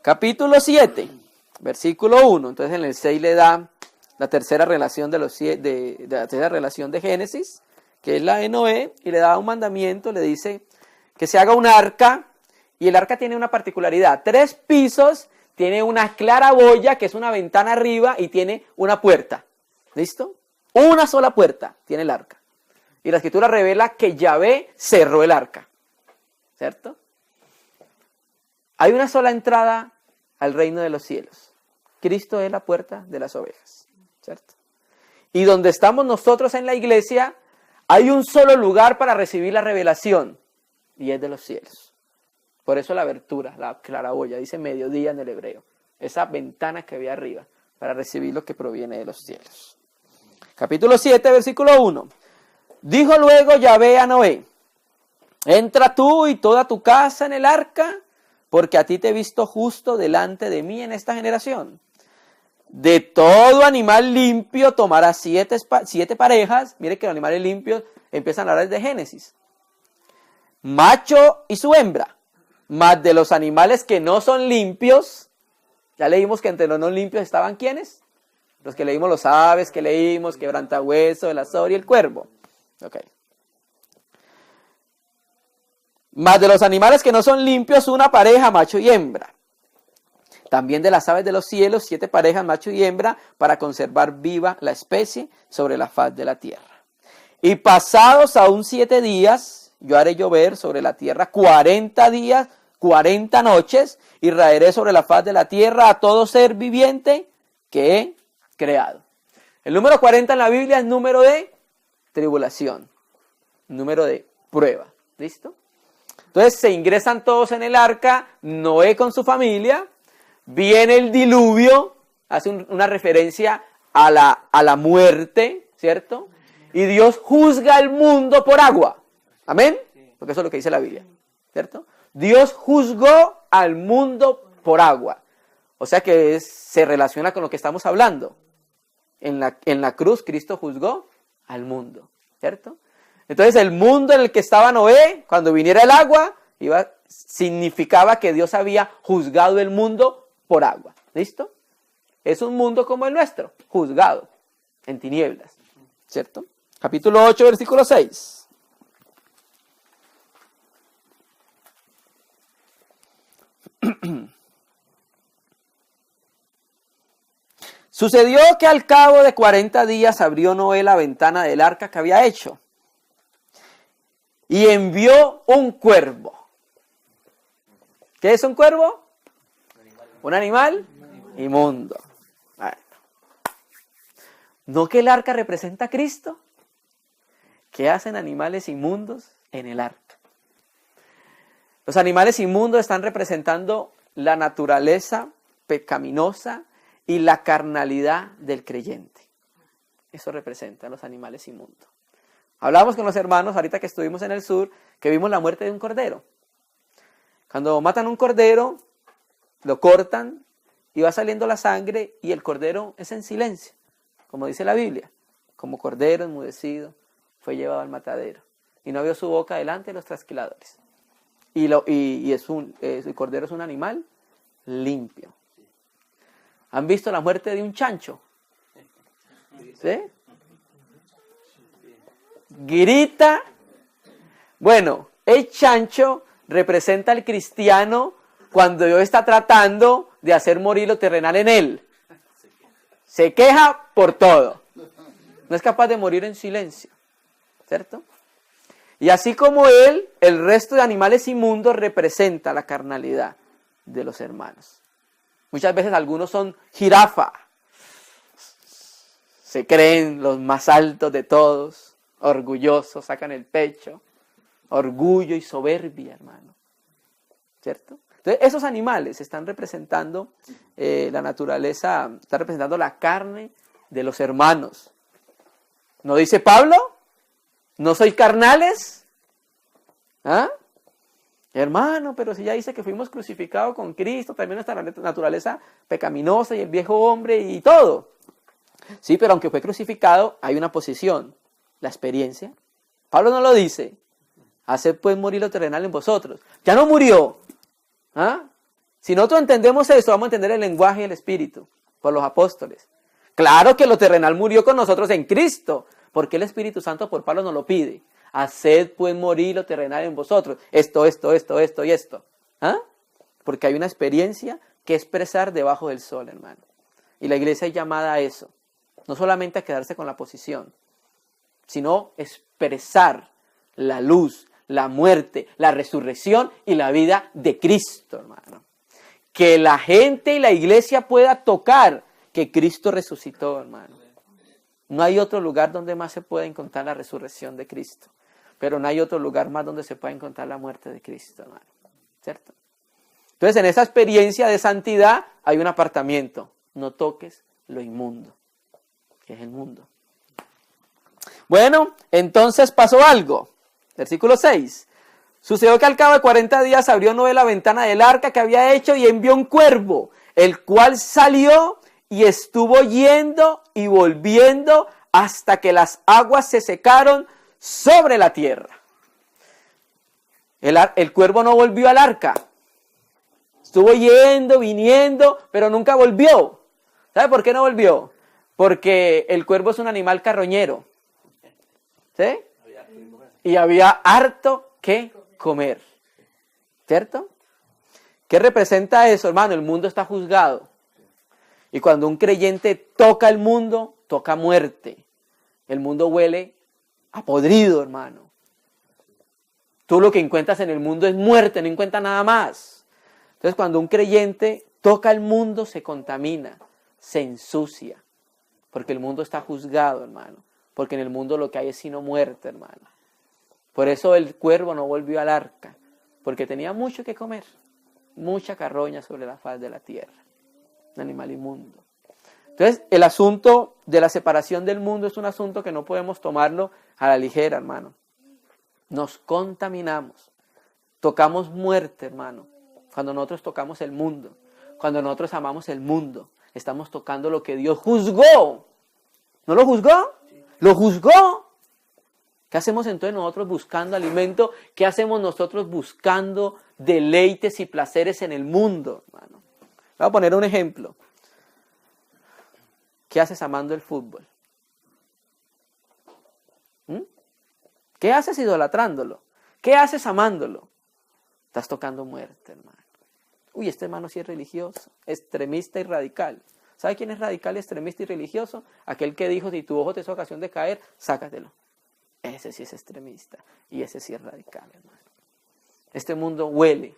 Capítulo 7, versículo 1. Entonces en el 6 le da la tercera relación de la tercera relación de Génesis, que es la de Noé, y le da un mandamiento, le dice que se haga un arca, y el arca tiene una particularidad, 3 pisos, tiene una claraboya, que es una ventana arriba, y tiene una puerta. ¿Listo? Una sola puerta tiene el arca. Y la Escritura revela que Yahvé cerró el arca. ¿Cierto? Hay una sola entrada al reino de los cielos. Cristo es la puerta de las ovejas. ¿Cierto? Y donde estamos nosotros en la iglesia, hay un solo lugar para recibir la revelación. Y es de los cielos. Por eso la abertura, la claraboya, dice mediodía en el hebreo. Esa ventana que ve arriba, para recibir lo que proviene de los cielos. Capítulo 7, versículo 1. Dijo luego Yahvé a Noé: entra tú y toda tu casa en el arca, porque a ti te he visto justo delante de mí en esta generación. De todo animal limpio tomarás 7 parejas. Mire que los animales limpios empiezan a hablar desde Génesis. Macho y su hembra. Mas de los animales que no son limpios, ya leímos que entre los no limpios estaban ¿quiénes? Los que leímos, los aves que leímos, quebrantahueso, el azor y el cuervo. Ok. Mas de los animales que no son limpios, una pareja, macho y hembra. También de las aves de los cielos, 7 parejas, macho y hembra, para conservar viva la especie sobre la faz de la tierra. Y pasados aún 7 días, yo haré llover sobre la tierra 40 días, 40 noches, y raeré sobre la faz de la tierra a todo ser viviente que he creado. El número 40 en la Biblia es número de tribulación, número de prueba. ¿Listo? Entonces se ingresan todos en el arca, Noé con su familia, viene el diluvio, hace una referencia a la muerte, ¿cierto? Y Dios juzga el mundo por agua. ¿Amén? Porque eso es lo que dice la Biblia, ¿cierto? Dios juzgó al mundo por agua. O sea que se relaciona con lo que estamos hablando. En la cruz Cristo juzgó al mundo, ¿cierto? Entonces el mundo en el que estaba Noé, cuando viniera el agua, significaba que Dios había juzgado el mundo por agua. ¿Listo? Es un mundo como el nuestro, juzgado en tinieblas, ¿cierto? Capítulo 8, versículo 6. Sucedió que al cabo de 40 días abrió Noé la ventana del arca que había hecho y envió un cuervo. ¿Qué es un cuervo? Un animal inmundo. Bueno. ¿No que el arca representa a Cristo? ¿Qué hacen animales inmundos en el arca? Los animales inmundos están representando la naturaleza pecaminosa y la carnalidad del creyente. Eso representa a los animales inmundos. Hablamos con los hermanos, ahorita que estuvimos en el sur, que vimos la muerte de un cordero. Cuando matan un cordero, lo cortan y va saliendo la sangre y el cordero es en silencio, como dice la Biblia. Como cordero enmudecido fue llevado al matadero y no abrió su boca delante de los trasquiladores. El cordero es un animal limpio. ¿Han visto la muerte de un chancho? ¿Sí? Grita. Bueno, el chancho representa al cristiano cuando Dios está tratando de hacer morir lo terrenal en él. Se queja por todo. No es capaz de morir en silencio. ¿Cierto? Y así como él, el resto de animales inmundos representa la carnalidad de los hermanos. Muchas veces algunos son jirafa. Se creen los más altos de todos. orgullosos, sacan el pecho, orgullo y soberbia, hermano, ¿cierto? Entonces, esos animales están representando la naturaleza, están representando la carne de los hermanos. ¿No dice Pablo? ¿No sois carnales? ¿Ah? Hermano, pero si ya dice que fuimos crucificados con Cristo, también nuestra naturaleza pecaminosa y el viejo hombre y todo. Sí, pero aunque fue crucificado, hay una posición, la experiencia. Pablo no lo dice. Haced pues morir lo terrenal en vosotros. Ya no murió. ¿Ah? Si nosotros entendemos esto, vamos a entender el lenguaje y el espíritu por los apóstoles. Claro que lo terrenal murió con nosotros en Cristo, porque el Espíritu Santo por Pablo nos lo pide. Haced pues morir lo terrenal en vosotros. Esto y esto. ¿Ah? Porque hay una experiencia que expresar debajo del sol, hermano. Y la iglesia es llamada a eso. No solamente a quedarse con la posición, sino expresar la luz, la muerte, la resurrección y la vida de Cristo, hermano. Que la gente y la iglesia pueda tocar que Cristo resucitó, hermano. No hay otro lugar donde más se pueda encontrar la resurrección de Cristo. Pero no hay otro lugar más donde se pueda encontrar la muerte de Cristo, hermano. ¿Cierto? Entonces, en esa experiencia de santidad hay un apartamiento. No toques lo inmundo, que es el mundo. Bueno, entonces pasó algo. Versículo 6. Sucedió que al cabo de 40 días abrió Noé la ventana del arca que había hecho y envió un cuervo, el cual salió y estuvo yendo y volviendo hasta que las aguas se secaron sobre la tierra. El cuervo no volvió al arca. Estuvo yendo, viniendo, pero nunca volvió. ¿Sabe por qué no volvió? Porque el cuervo es un animal carroñero. ¿Sí? Y había harto que comer. ¿Cierto? ¿Qué representa eso, hermano? El mundo está juzgado. Y cuando un creyente toca el mundo, toca muerte. El mundo huele a podrido, hermano. Tú lo que encuentras en el mundo es muerte, no encuentras nada más. Entonces, cuando un creyente toca el mundo, se contamina, se ensucia. Porque el mundo está juzgado, hermano. Porque en el mundo lo que hay es sino muerte, hermano. Por eso el cuervo no volvió al arca. Porque tenía mucho que comer. Mucha carroña sobre la faz de la tierra. Un animal inmundo. Entonces, el asunto de la separación del mundo es un asunto que no podemos tomarlo a la ligera, hermano. Nos contaminamos. Tocamos muerte, hermano. Cuando nosotros tocamos el mundo. Cuando nosotros amamos el mundo. Estamos tocando lo que Dios juzgó. ¿No lo juzgó? ¿Lo juzgó? ¿Qué hacemos entonces nosotros buscando alimento? ¿Qué hacemos nosotros buscando deleites y placeres en el mundo, hermano? Voy a poner un ejemplo. ¿Qué haces amando el fútbol? ¿Qué haces idolatrándolo? ¿Qué haces amándolo? Estás tocando muerte, hermano. Uy, este hermano sí es religioso, extremista y radical. ¿Sabe quién es radical, extremista y religioso? Aquel que dijo, si tu ojo te es ocasión de caer, sácatelo. Ese sí es extremista y ese sí es radical, hermano. Este mundo huele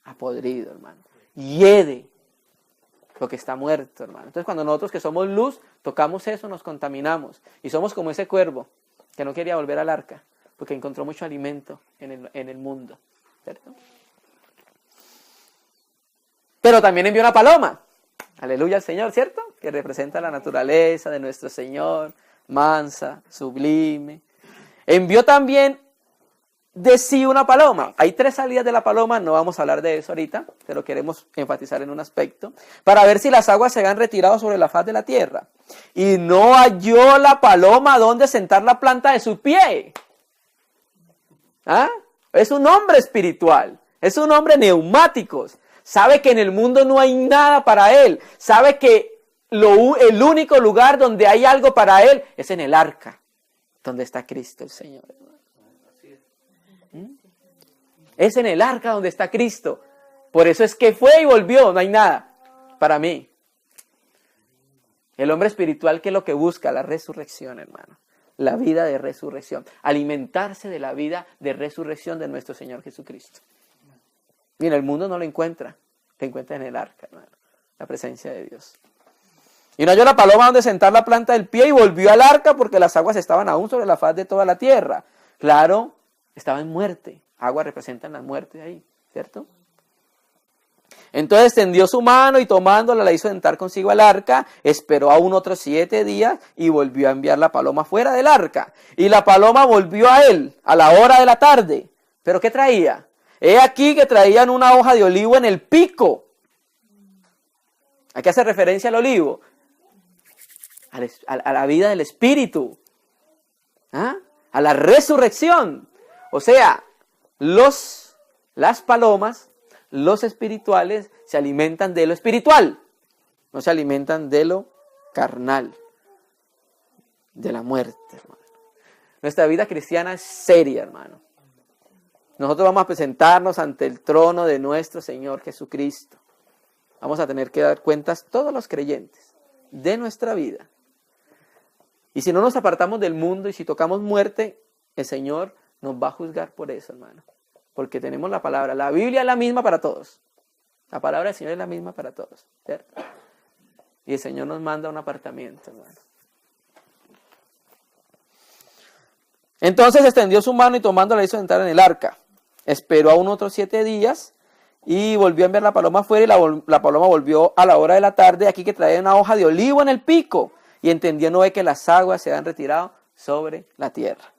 a podrido, hermano. Hiede lo que está muerto, hermano. Entonces, cuando nosotros que somos luz, tocamos eso, nos contaminamos. Y somos como ese cuervo que no quería volver al arca, porque encontró mucho alimento en el mundo, ¿cierto? Pero también envió una paloma. Aleluya al Señor, ¿cierto? Que representa la naturaleza de nuestro Señor, mansa, sublime. Envió también de sí una paloma. Hay 3 salidas de la paloma, no vamos a hablar de eso ahorita, pero queremos enfatizar en un aspecto, para ver si las aguas se han retirado sobre la faz de la tierra. Y no halló la paloma donde sentar la planta de su pie. ¿Ah? Es un hombre espiritual, es un hombre neumático. Sabe que en el mundo no hay nada para él. Sabe que el único lugar donde hay algo para él es en el arca, donde está Cristo el Señor. Es en el arca donde está Cristo. Por eso es que fue y volvió, no hay nada para mí. El hombre espiritual, ¿qué es lo que busca? La resurrección, hermano. La vida de resurrección. Alimentarse de la vida de resurrección de nuestro Señor Jesucristo. Mira, el mundo no lo encuentra. Lo encuentra en el arca, hermano. La presencia de Dios. Y no halló la paloma donde sentar la planta del pie y volvió al arca porque las aguas estaban aún sobre la faz de toda la tierra. Claro, estaba en muerte. Agua representan la muerte ahí, ¿cierto? Entonces tendió su mano y tomándola la hizo sentar consigo al arca, esperó aún otros 7 días y volvió a enviar la paloma fuera del arca. Y la paloma volvió a él a la hora de la tarde. ¿Pero qué traía? He aquí que traían una hoja de olivo en el pico. ¿A qué hace referencia al olivo? A la vida del espíritu. ¿Ah? A la resurrección. O sea, las palomas, los espirituales, se alimentan de lo espiritual. No se alimentan de lo carnal. De la muerte, hermano. Nuestra vida cristiana es seria, hermano. Nosotros vamos a presentarnos ante el trono de nuestro Señor Jesucristo. Vamos a tener que dar cuentas todos los creyentes de nuestra vida. Y si no nos apartamos del mundo y si tocamos muerte, el Señor nos va a juzgar por eso, hermano. Porque tenemos la palabra. La Biblia es la misma para todos. La palabra del Señor es la misma para todos, ¿cierto? Y el Señor nos manda a un apartamiento, hermano. Entonces extendió su mano y tomándola la hizo entrar en el arca. Esperó aún otros 7 días y volvió a enviar la paloma afuera y la paloma volvió a la hora de la tarde. Aquí que traía una hoja de olivo en el pico. Y entendió Noé que las aguas se habían retirado sobre la tierra.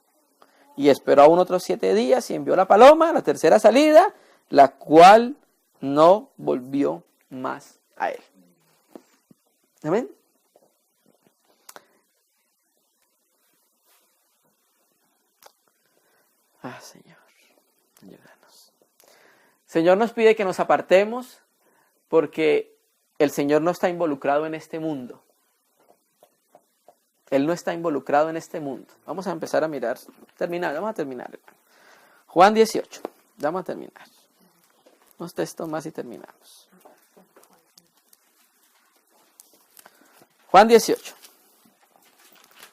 Y esperó aún otros 7 días y envió la paloma a la tercera salida, la cual no volvió más a él. ¿Amén? Señor, ayúdanos. Señor nos pide que nos apartemos porque el Señor no está involucrado en este mundo. Él no está involucrado en este mundo. Vamos a empezar a mirar. Vamos a terminar, hermano. Juan 18. Vamos a terminar. Unos textos más y terminamos. Juan 18.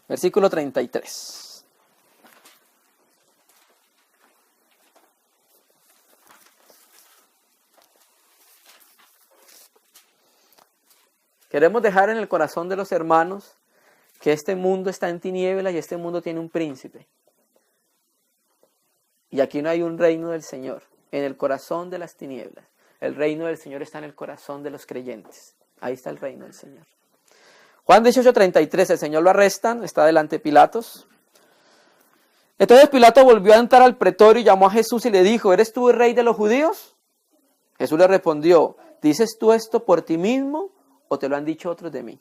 Versículo 33. Queremos dejar en el corazón de los hermanos que este mundo está en tinieblas y este mundo tiene un príncipe. Y aquí no hay un reino del Señor, en el corazón de las tinieblas. El reino del Señor está en el corazón de los creyentes. Ahí está el reino del Señor. Juan 18:33, el Señor lo arrestan, está delante de Pilatos. Entonces Pilato volvió a entrar al pretorio y llamó a Jesús y le dijo, ¿eres tú el rey de los judíos? Jesús le respondió, ¿dices tú esto por ti mismo o te lo han dicho otros de mí?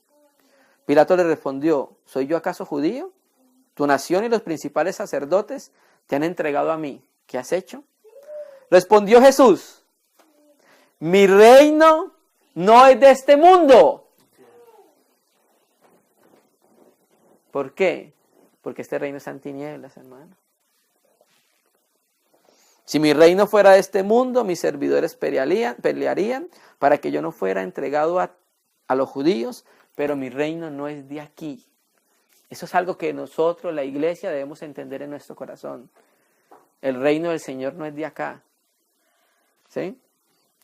Pilato le respondió, ¿soy yo acaso judío? Tu nación y los principales sacerdotes te han entregado a mí. ¿Qué has hecho? Respondió Jesús, mi reino no es de este mundo. ¿Por qué? Porque este reino está en tinieblas, hermano. Si mi reino fuera de este mundo, mis servidores pelearían para que yo no fuera entregado a los judíos, pero mi reino no es de aquí. Eso es algo que nosotros, la iglesia, debemos entender en nuestro corazón. El reino del Señor no es de acá. ¿Sí?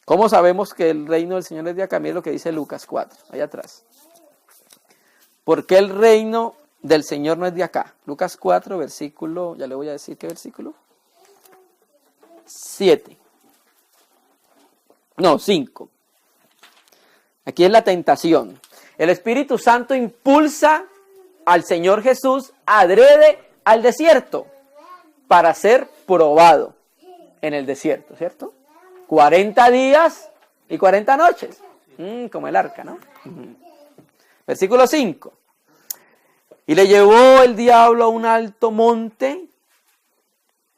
¿Cómo sabemos que el reino del Señor es de acá? Mira lo que dice Lucas 4, allá atrás. ¿Por qué el reino del Señor no es de acá? Lucas 4, versículo, ya le voy a decir qué versículo. 7. No, 5. Aquí es la tentación. El Espíritu Santo impulsa al Señor Jesús adrede al desierto para ser probado en el desierto, ¿cierto? 40 días y 40 noches. Como el arca, ¿no? Versículo 5. Y le llevó el diablo a un alto monte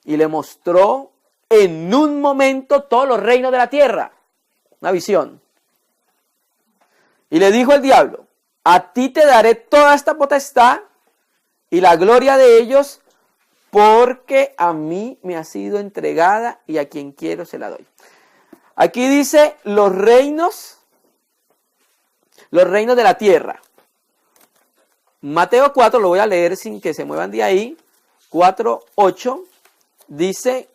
y le mostró en un momento todos los reinos de la tierra. Una visión. Y le dijo el diablo, a ti te daré toda esta potestad y la gloria de ellos, porque a mí me ha sido entregada y a quien quiero se la doy. Aquí dice los reinos de la tierra. Mateo 4, lo voy a leer sin que se muevan de ahí. 4:8 dice,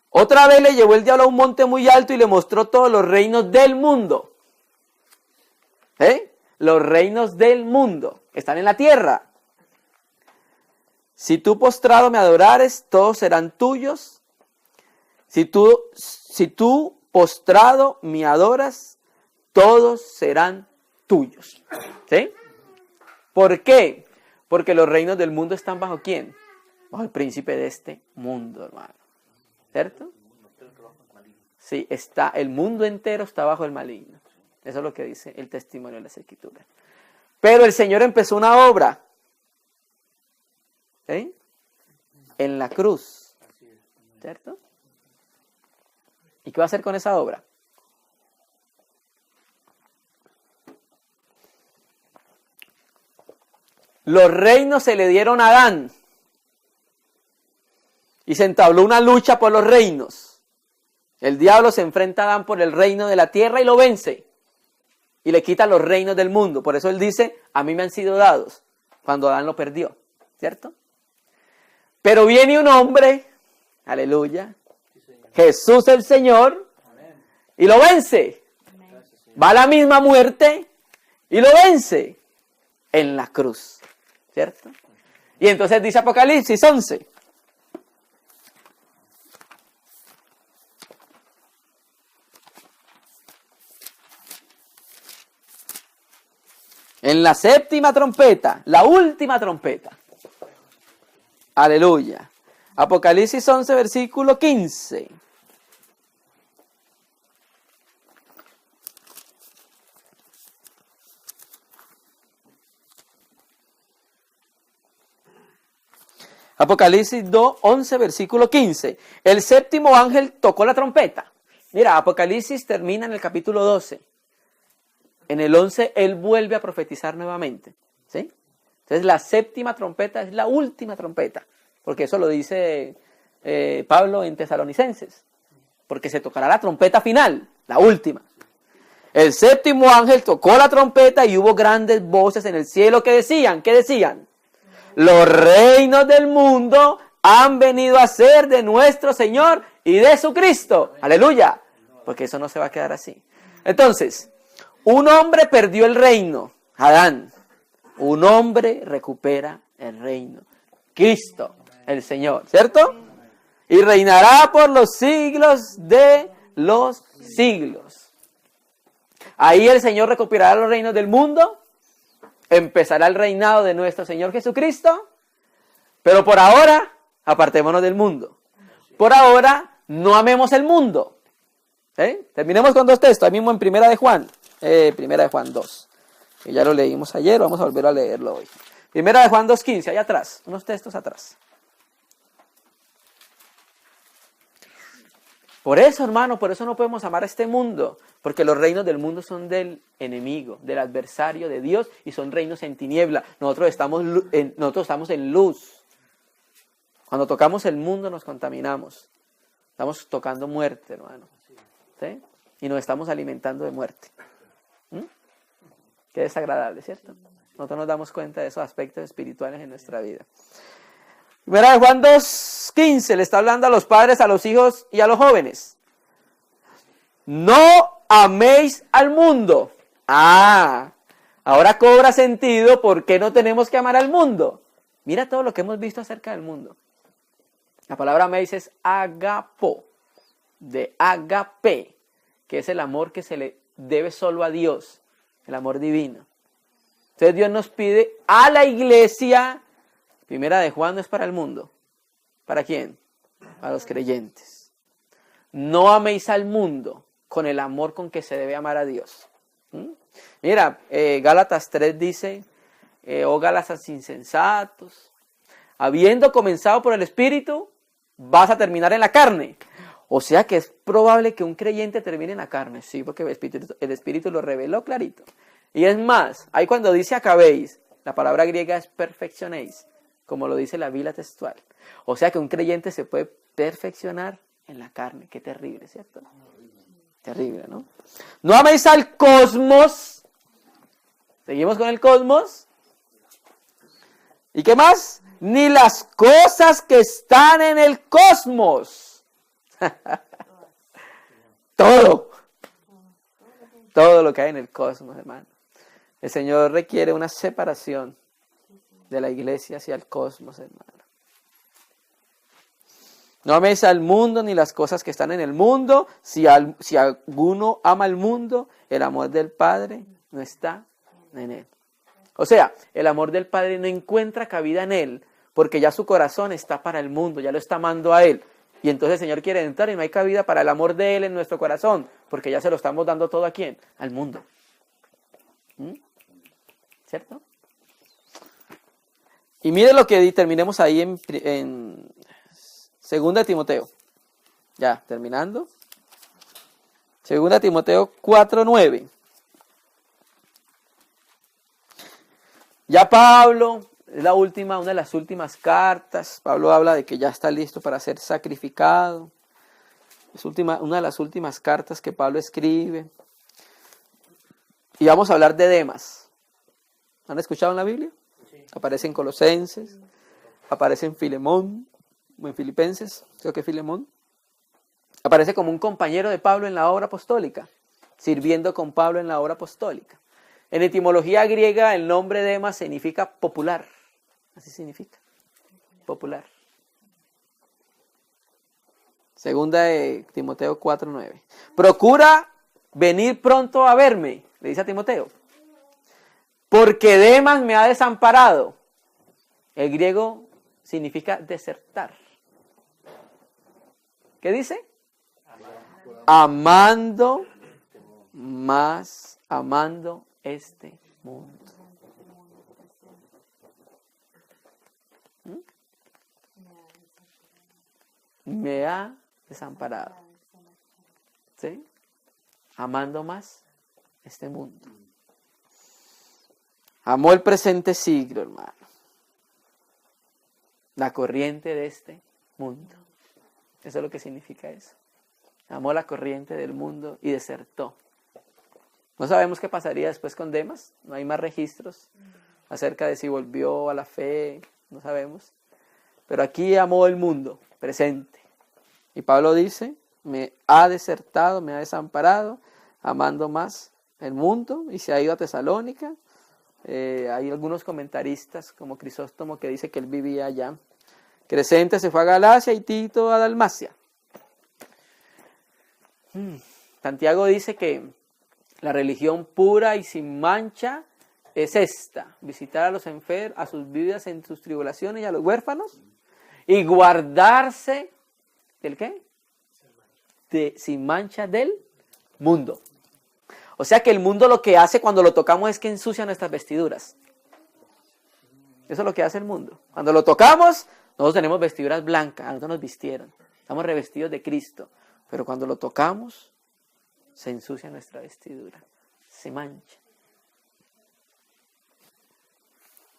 otra vez le llevó el diablo a un monte muy alto y le mostró todos los reinos del mundo. Los reinos del mundo están en la tierra. Si tú postrado me adorares, todos serán tuyos. Si tú postrado me adoras, todos serán tuyos. ¿Sí? ¿Por qué? Porque los reinos del mundo están bajo ¿quién? Bajo el príncipe de este mundo, hermano. ¿Cierto? Sí, el mundo entero está bajo el maligno. Eso es lo que dice el testimonio de las Escrituras. Pero el Señor empezó una obra. ¿Sí? En la cruz. ¿Cierto? ¿Y qué va a hacer con esa obra? Los reinos se le dieron a Adán. Y se entabló una lucha por los reinos. El diablo se enfrenta a Adán por el reino de la tierra y lo vence. Y le quita los reinos del mundo. Por eso él dice, a mí me han sido dados. Cuando Adán lo perdió. ¿Cierto? Pero viene un hombre, aleluya, Jesús el Señor, y lo vence. Va a la misma muerte y lo vence en la cruz. ¿Cierto? Y entonces dice Apocalipsis 11. En la séptima trompeta, la última trompeta. Aleluya. Apocalipsis 11, versículo 15. Apocalipsis 11, versículo 15. El séptimo ángel tocó la trompeta. Mira, Apocalipsis termina en el capítulo 12. En el 11 él vuelve a profetizar nuevamente. ¿Sí? Entonces la séptima trompeta es la última trompeta. Porque eso lo dice Pablo en Tesalonicenses. Porque se tocará la trompeta final, la última. El séptimo ángel tocó la trompeta y hubo grandes voces en el cielo que decían, ¿qué decían? Los reinos del mundo han venido a ser de nuestro Señor y de su Cristo. Aleluya. Porque eso no se va a quedar así. Entonces, un hombre perdió el reino, Adán. Un hombre recupera el reino, Cristo, el Señor, ¿cierto? Y reinará por los siglos de los siglos. Ahí el Señor recuperará los reinos del mundo. Empezará el reinado de nuestro Señor Jesucristo. Pero por ahora, apartémonos del mundo. Por ahora, no amemos el mundo. Terminemos con dos textos, ahí mismo en Primera de Juan 2. Que ya lo leímos ayer, vamos a volver a leerlo hoy. Primera de Juan 2:15, ahí atrás, unos textos atrás. Por eso, hermano, por eso no podemos amar a este mundo, porque los reinos del mundo son del enemigo, del adversario de Dios, y son reinos en tiniebla. Nosotros estamos en luz. Cuando tocamos el mundo nos contaminamos. Estamos tocando muerte, hermano. ¿Sí? Y nos estamos alimentando de muerte. Qué desagradable, ¿cierto? Nosotros nos damos cuenta de esos aspectos espirituales en nuestra vida. Primera de Juan 2:15 le está hablando a los padres, a los hijos y a los jóvenes. No améis al mundo. Ahora cobra sentido por qué no tenemos que amar al mundo. Mira todo lo que hemos visto acerca del mundo. La palabra améis es agapo, de agape, que es el amor que se le debe solo a Dios, el amor divino. Entonces Dios nos pide a la iglesia. Primera de Juan no es para el mundo. ¿Para quién? Para los creyentes. No améis al mundo con el amor con que se debe amar a Dios. Mira, Gálatas 3 dice, oh Gálatas insensatos, habiendo comenzado por el Espíritu, vas a terminar en la carne. O sea que es probable que un creyente termine en la carne. Sí, porque el Espíritu lo reveló clarito. Y es más, ahí cuando dice acabéis, la palabra griega es perfeccionéis, como lo dice la Biblia textual. O sea que un creyente se puede perfeccionar en la carne. Qué terrible, ¿cierto? Terrible, ¿no? No améis al cosmos. Seguimos con el cosmos. ¿Y qué más? Ni las cosas que están en el cosmos. Todo lo que hay en el cosmos, hermano. El Señor requiere una separación de la iglesia hacia el cosmos, hermano. No améis al mundo ni las cosas que están en el mundo. Si alguno ama al mundo, el amor del Padre no está en él. O sea, el amor del Padre no encuentra cabida en él, porque ya su corazón está para el mundo, ya lo está amando a él. Y entonces el Señor quiere entrar y no hay cabida para el amor de él en nuestro corazón, porque ya se lo estamos dando todo ¿a quién? Al mundo. ¿Cierto? Y mire lo que terminemos ahí en 2 Timoteo. Ya, terminando. 2 Timoteo 4:9. Ya Pablo, es una de las últimas cartas. Pablo habla de que ya está listo para ser sacrificado. Es una de las últimas cartas que Pablo escribe. Y vamos a hablar de Demas. ¿Han escuchado en la Biblia? Sí. Aparece en Colosenses, aparece en Filemón, o en Filipenses, creo que Filemón. Aparece como un compañero de Pablo en la obra apostólica, sirviendo con Pablo en la obra apostólica. En etimología griega el nombre Demas significa popular. Así significa, popular. 2 Timoteo 4:9. Procura venir pronto a verme, le dice a Timoteo, porque Demas me ha desamparado. El griego significa desertar. ¿Qué dice? Amando este mundo. Me ha desamparado. ¿Sí? Amando más este mundo. Amó el presente siglo, hermano. La corriente de este mundo. Eso es lo que significa eso. Amó la corriente del mundo y desertó. No sabemos qué pasaría después con Demas. No hay más registros acerca de si volvió a la fe. No sabemos. Pero aquí amó el mundo presente. Y Pablo dice, me ha desertado, me ha desamparado, amando más el mundo, y se ha ido a Tesalónica. Hay algunos comentaristas, como Crisóstomo, que dice que él vivía allá. Crescente se fue a Galacia y Tito a Dalmacia. Santiago dice que la religión pura y sin mancha es esta: visitar a los enfermos, a sus viudas en sus tribulaciones y a los huérfanos, y guardarse ¿del qué? Sin mancha del mundo. O sea que el mundo lo que hace cuando lo tocamos es que ensucia nuestras vestiduras. Eso es lo que hace el mundo. Cuando lo tocamos, nosotros tenemos vestiduras blancas, a nosotros nos vistieron. Estamos revestidos de Cristo. Pero cuando lo tocamos, se ensucia nuestra vestidura. Se mancha.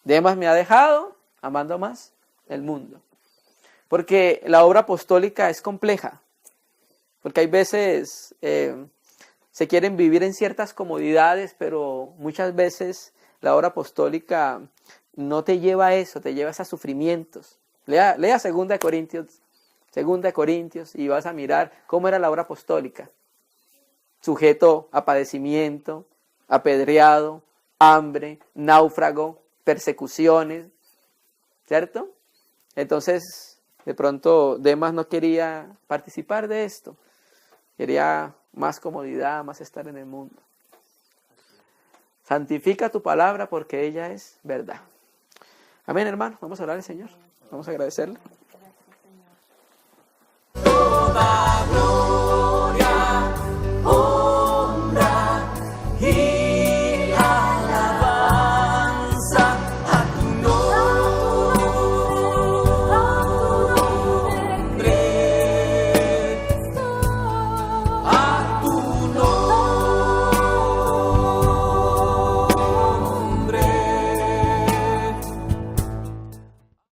Demas me ha dejado, amando más el mundo. Porque la obra apostólica es compleja. Porque hay veces se quieren vivir en ciertas comodidades, pero muchas veces la obra apostólica no te lleva a eso, te lleva a sufrimientos. Lea 2 Corintios y vas a mirar cómo era la obra apostólica. Sujeto a padecimiento, apedreado, hambre, náufrago, persecuciones, ¿cierto? Entonces, de pronto Demas no quería participar de esto. Quería más comodidad, más estar en el mundo. Santifica tu palabra porque ella es verdad. Amén, hermano. Vamos a orar al Señor. Vamos a agradecerle.